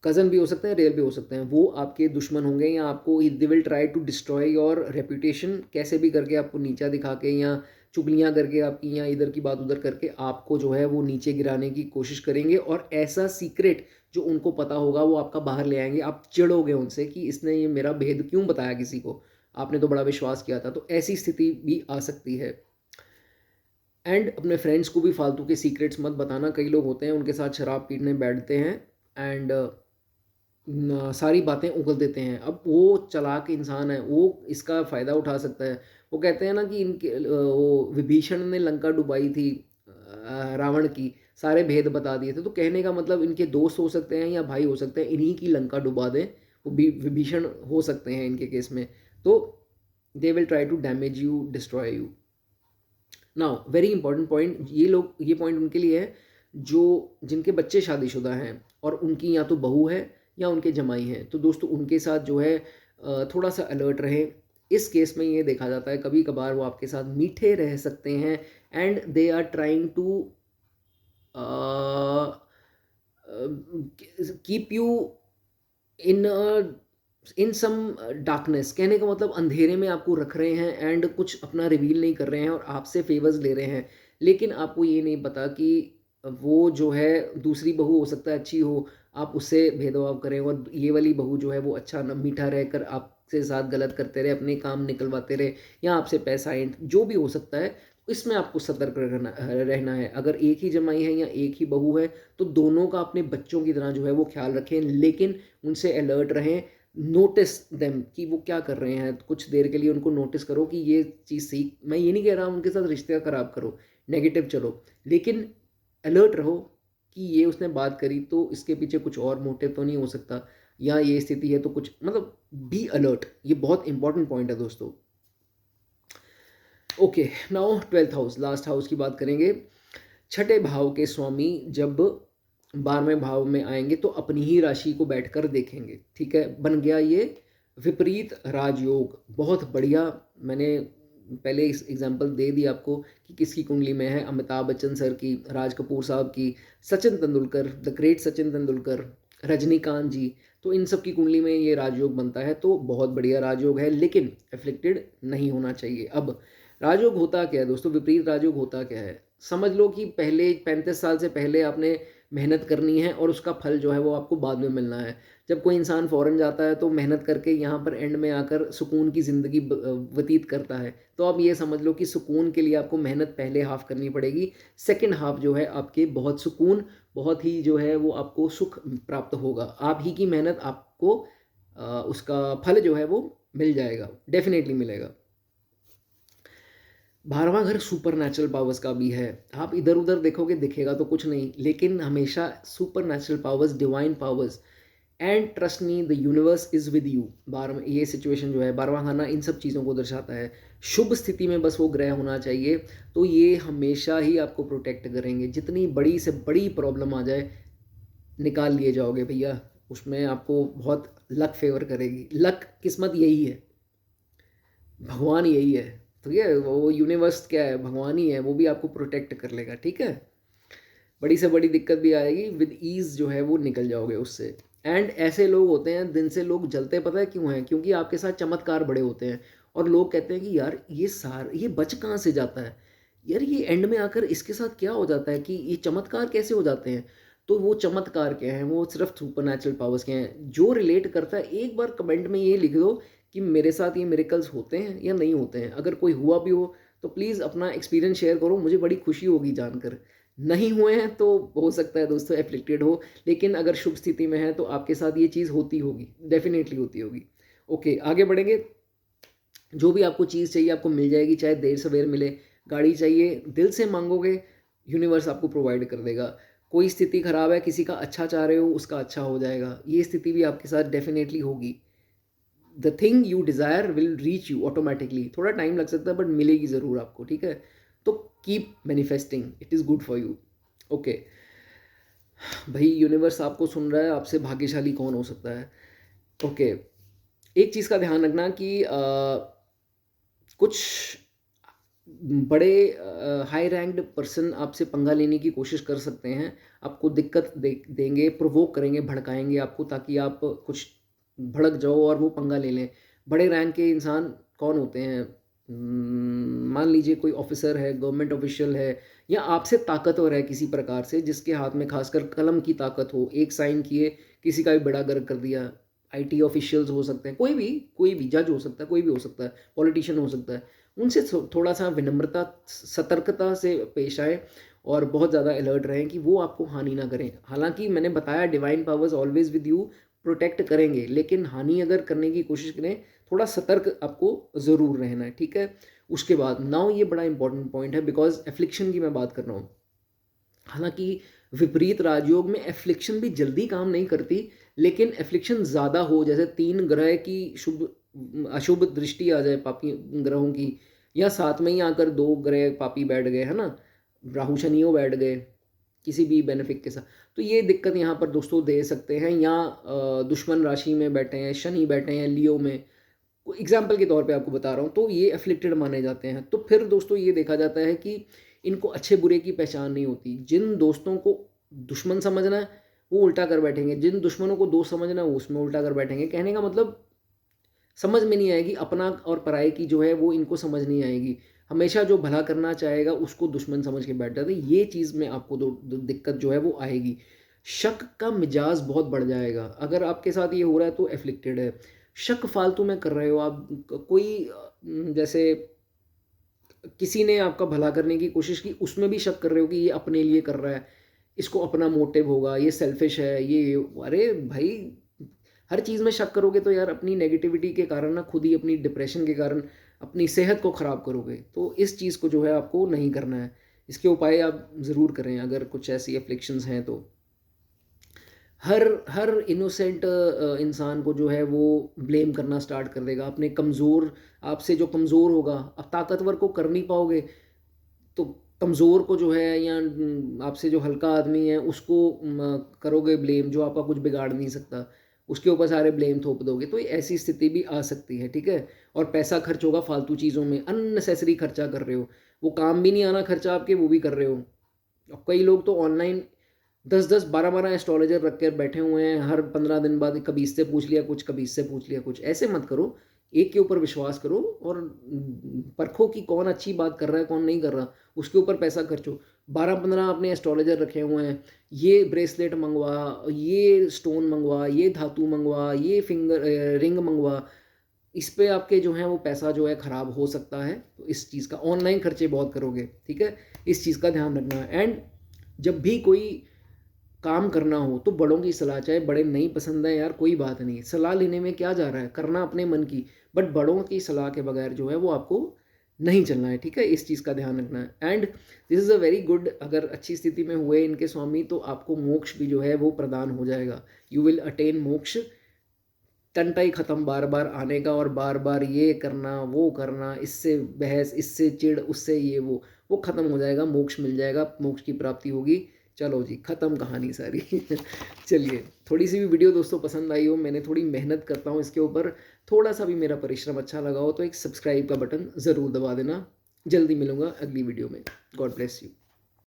कज़न भी हो सकते हैं, रियल भी हो सकते हैं, वो आपके दुश्मन होंगे, या आपको they will try to destroy your reputation, कैसे भी करके आपको नीचा दिखा के, या चुगलियाँ करके आपकी, या इधर की बात उधर करके आपको जो है वो नीचे गिराने की कोशिश करेंगे, और ऐसा सीक्रेट जो उनको पता होगा वो आपका बाहर ले आएंगे। आप चिढ़ोगे उनसे कि इसने ये मेरा भेद क्यों बताया किसी को, आपने तो बड़ा विश्वास किया था। तो ऐसी स्थिति भी आ सकती है। एंड अपने फ्रेंड्स को भी फालतू के सीक्रेट्स मत बताना। कई लोग होते हैं उनके साथ शराब पीने बैठते हैं, एंड सारी बातें उगल देते हैं। अब वो चालाक इंसान है, वो इसका फ़ायदा उठा सकता है। वो कहते हैं ना कि इनके वो विभीषण ने लंका डुबाई थी रावण की, सारे भेद बता दिए थे। तो कहने का मतलब इनके दोस्त हो सकते हैं या भाई हो सकते हैं, इन्हीं की लंका डुबा दें, वो भी विभीषण हो सकते हैं इनके केस में। तो they will try to damage you, destroy you. Now very important point, ये पॉइंट उनके लिए है जो जिनके बच्चे शादीशुदा हैं और उनकी या तो बहू है या उनके जमाई हैं। तो दोस्तों उनके साथ जो है थोड़ा सा अलर्ट रहें। इस केस में ये देखा जाता है कभी कभार वो आपके साथ मीठे रह सकते हैं and they are trying to keep you in in some darkness. कहने का मतलब अंधेरे में आपको रख रहे हैं एंड कुछ अपना रिवील नहीं कर रहे हैं और आपसे फेवर्स ले रहे हैं, लेकिन आपको ये नहीं पता कि वो जो है दूसरी बहू हो सकता है अच्छी हो, आप उससे भेदभाव करें और ये वाली बहू जो है वो अच्छा न मीठा रहकर आपसे साथ गलत करते रहे, अपने काम निकलवाते रहे या आपसे पैसा एंड जो भी हो सकता है। इसमें आपको सतर्क रहना है। अगर एक ही जमाई है या एक ही बहू है तो दोनों का अपने बच्चों की तरह जो है वो ख्याल रखें, लेकिन उनसे अलर्ट रहें। नोटिस देम कि वो क्या कर रहे हैं, कुछ देर के लिए उनको नोटिस करो कि ये चीज़ सही। मैं ये नहीं कह रहा हूँ उनके साथ रिश्ते खराब करो, नेगेटिव चलो, लेकिन अलर्ट रहो कि ये उसने बात करी तो इसके पीछे कुछ और मोटिव तो नहीं हो सकता, या ये स्थिति है तो कुछ मतलब बी अलर्ट। ये बहुत इंपॉर्टेंट पॉइंट है दोस्तों। Okay, now 12th house, last house की बात करेंगे। छठे भाव के स्वामी जब 12वें भाव में आएंगे तो अपनी ही राशि को बैठकर देखेंगे। ठीक है, बन गया ये विपरीत राजयोग। बहुत बढ़िया, मैंने पहले इस एग्जांपल दे दी आपको कि किसकी कुंडली में है। अमिताभ बच्चन सर की, राज कपूर साहब की, सचिन तेंदुलकर, द ग्रेट सचिन तेंदुलकर, रजनीकांत जी, तो इन सब की कुंडली में ये राजयोग बनता है। तो बहुत बढ़िया राजयोग है, लेकिन एफ्लिक्टेड नहीं होना चाहिए। अब राजयोग होता क्या है दोस्तों, विपरीत राजयोग होता क्या है? समझ लो कि पहले 35 साल से पहले आपने मेहनत करनी है और उसका फल जो है वो आपको बाद में मिलना है। जब कोई इंसान फॉरेन जाता है तो मेहनत करके यहाँ पर एंड में आकर सुकून की ज़िंदगी व्यतीत करता है। तो आप ये समझ लो कि सुकून के लिए आपको मेहनत पहले हाफ करनी पड़ेगी, सेकंड हाफ जो है आपके बहुत सुकून, बहुत ही जो है वो आपको सुख प्राप्त होगा। आप ही की मेहनत आपको उसका फल जो है वो मिल जाएगा, डेफिनेटली मिलेगा। 12वां घर सुपर नेचुरल पावर्स का भी है। आप इधर उधर देखोगे दिखेगा तो कुछ नहीं, लेकिन हमेशा super natural powers, divine powers, and trust me the universe is with you. 12 ये सिचुएशन जो है, 12वां खाना इन सब चीज़ों को दर्शाता है। शुभ स्थिति में बस वो ग्रह होना चाहिए, तो ये हमेशा ही आपको प्रोटेक्ट करेंगे। जितनी बड़ी से बड़ी प्रॉब्लम आ जाए निकाल लिए जाओगे भैया, उसमें आपको बहुत लक फेवर करेगी। लक, किस्मत यही है, भगवान यही है। तो ये वो यूनिवर्स क्या है, भगवान ही है, वो भी आपको प्रोटेक्ट कर लेगा। ठीक है, बड़ी से बड़ी दिक्कत भी आएगी, विद ईज जो है वो निकल जाओगे उससे। एंड ऐसे लोग होते हैं, दिन से लोग जलते पता है क्यों हैं? क्योंकि आपके साथ चमत्कार बड़े होते हैं और लोग कहते हैं कि यार ये बच कहाँ से जाता है, यार ये एंड में आकर इसके साथ क्या हो जाता है कि ये चमत्कार कैसे हो जाते हैं। तो वो चमत्कार क्या हैं? वो सिर्फ सुपर नेचुरल पावर्स के हैं। जो रिलेट करता है एक बार कमेंट में ये लिख दो कि मेरे साथ ये मिरेकल्स होते हैं या नहीं होते हैं। अगर कोई हुआ भी हो तो प्लीज़ अपना एक्सपीरियंस शेयर करो, मुझे बड़ी खुशी होगी जानकर। नहीं हुए हैं तो हो सकता है दोस्तों एफ्लिक्टेड हो, लेकिन अगर शुभ स्थिति में है तो आपके साथ ये चीज़ होती होगी, डेफिनेटली होती होगी। ओके, आगे बढ़ेंगे। जो भी आपको चीज़ चाहिए आपको मिल जाएगी, चाहे देर सवेर मिले। गाड़ी चाहिए, दिल से मांगोगे, यूनिवर्स आपको प्रोवाइड कर देगा। कोई स्थिति खराब है, किसी का अच्छा चाह रहे हो, उसका अच्छा हो जाएगा। ये स्थिति भी आपके साथ डेफिनेटली होगी। The thing you desire will reach you automatically. थोड़ा टाइम लग सकता है बट मिलेगी ज़रूर आपको। ठीक है, तो keep manifesting, it is good for you. Okay भाई, यूनिवर्स आपको सुन रहा है, आपसे भाग्यशाली कौन हो सकता है? ओके, एक चीज़ का ध्यान रखना कि कुछ बड़े हाई रैंक्ड पर्सन आपसे पंगा लेने की कोशिश कर सकते हैं, आपको दिक्कत देंगे, प्रोवोक करेंगे, भड़काएंगे आपको, ताकि आप कुछ भड़क जाओ और वो पंगा ले लें। बड़े रैंक के इंसान कौन होते हैं? मान लीजिए कोई ऑफिसर है, गवर्नमेंट ऑफिशियल है, या आपसे ताकतवर है किसी प्रकार से, जिसके हाथ में खासकर कलम की ताकत हो, एक साइन किए किसी का भी बेड़ा गर्क कर दिया। आईटी ऑफिशियल्स हो सकते हैं, कोई भी जज हो सकता है, कोई भी हो सकता है, पॉलिटिशियन हो सकता है। उनसे थोड़ा सा विनम्रता, सतर्कता से पेश आए और बहुत ज़्यादा अलर्ट रहें कि वो आपको हानि ना करें। हालांकि मैंने बताया divine powers always with you, protect करेंगे, लेकिन हानि अगर करने की कोशिश करें, थोड़ा सतर्क आपको ज़रूर रहना है। ठीक है, उसके बाद नाउ ये बड़ा इंपॉर्टेंट पॉइंट है, बिकॉज एफ्लिक्शन की मैं बात कर रहा हूँ। हालांकि विपरीत राजयोग में एफ्लिक्शन भी जल्दी काम नहीं करती, लेकिन एफ्लिक्शन ज़्यादा हो, जैसे 3 ग्रह की शुभ अशुभ दृष्टि आ जाए पापी ग्रहों की, या साथ में ही आकर 2 ग्रह पापी बैठ गए, है ना? राहु शनियों बैठ गए किसी भी बेनिफिक के साथ, तो ये दिक्कत यहाँ पर दोस्तों दे सकते हैं। या दुश्मन राशि में बैठे हैं, शनि बैठे हैं लियो में, एग्जाम्पल के तौर पे आपको बता रहा हूँ, तो ये एफिलिक्टेड माने जाते हैं। तो फिर दोस्तों ये देखा जाता है कि इनको अच्छे बुरे की पहचान नहीं होती। जिन दोस्तों को दुश्मन समझना है वो उल्टा कर बैठेंगे, जिन दुश्मनों को दोस्त समझना है वो उसमें उल्टा कर बैठेंगे। कहने का मतलब समझ में नहीं आएगी, अपना और पराये की जो है वो इनको समझ नहीं आएगी। हमेशा जो भला करना चाहेगा उसको दुश्मन समझ के बैठ जाते हैं। ये चीज़ में आपको दिक्कत जो है वो आएगी। शक का मिजाज बहुत बढ़ जाएगा। अगर आपके साथ ये हो रहा है तो एफिलिक्टेड है। शक फालतू में कर रहे हो आप, कोई जैसे किसी ने आपका भला करने की कोशिश की, उसमें भी शक कर रहे हो कि ये अपने लिए कर रहा है, इसको अपना मोटिव होगा, ये सेल्फिश है, ये अरे भाई, हर चीज़ में शक करोगे तो यार अपनी नेगेटिविटी के कारण ना खुद ही अपनी डिप्रेशन के कारण अपनी सेहत को ख़राब करोगे। तो इस चीज़ को जो है आपको नहीं करना है। इसके उपाय आप ज़रूर करें अगर कुछ ऐसी एफ्लिक्शंस हैं तो। हर हर इनोसेंट इंसान को जो है वो ब्लेम करना स्टार्ट कर देगा अपने कमज़ोर, आपसे जो कमज़ोर होगा। अब ताकतवर को कर नहीं पाओगे तो कमज़ोर को जो है, या आपसे जो हल्का आदमी है उसको करोगे ब्लेम, जो आपका कुछ बिगाड़ नहीं सकता, उसके ऊपर सारे ब्लेम थोप दोगे, तो ऐसी स्थिति भी आ सकती है, ठीक है? और पैसा खर्च होगा फालतू चीज़ों में, अननेसेसरी खर्चा कर रहे हो, वो काम भी नहीं आना खर्चा आपके, वो भी कर रहे हो। अब कई लोग तो ऑनलाइन 10-10, 12-12 एस्ट्रोलॉजर रख कर बैठे हुए हैं, हर 15 दिन बाद कभी इससे पूछ लिया कुछ, कभी इससे पूछ लिया कुछ। ऐसे मत करो, एक के ऊपर विश्वास करो और परखो कि कौन अच्छी बात कर रहा है, कौन नहीं कर रहा, उसके ऊपर पैसा खर्चो। 12-15 अपने एस्ट्रोलॉजर रखे हुए हैं, ये ब्रेसलेट मंगवा, ये स्टोन मंगवा, ये धातु मंगवा, ये रिंग मंगवा, इस पे आपके जो हैं वो पैसा जो है ख़राब हो सकता है। तो इस चीज़ का ऑनलाइन खर्चे बहुत करोगे, ठीक है? इस चीज़ का ध्यान रखना है। एंड जब भी कोई काम करना हो तो बड़ों की सलाह, चाहे बड़े नहीं पसंद है यार कोई बात नहीं, सलाह लेने में क्या जा रहा है, करना अपने मन की, बट बड़ों की सलाह के बगैर जो है वो आपको नहीं चलना है, ठीक है? इस चीज़ का ध्यान रखना है। And this is a very good, अगर अच्छी स्थिति में हुए इनके स्वामी तो आपको मोक्ष भी जो है वो प्रदान हो जाएगा। यू विल अटेन मोक्ष। टंटा ही खत्म बार बार आने का और बार बार ये करना वो करना, इससे बहस, इससे चिढ़, उससे ये वो खत्म हो जाएगा, मोक्ष मिल जाएगा, मोक्ष की प्राप्ति होगी। चलो जी, खत्म कहानी सारी। चलिए, थोड़ी सी भी वीडियो दोस्तों पसंद आई हो, मैंने थोड़ी मेहनत करता हूँ इसके ऊपर, थोड़ा सा भी मेरा परिश्रम अच्छा लगा हो तो एक सब्सक्राइब का बटन ज़रूर दबा देना। जल्दी मिलूंगा अगली वीडियो में। God bless you.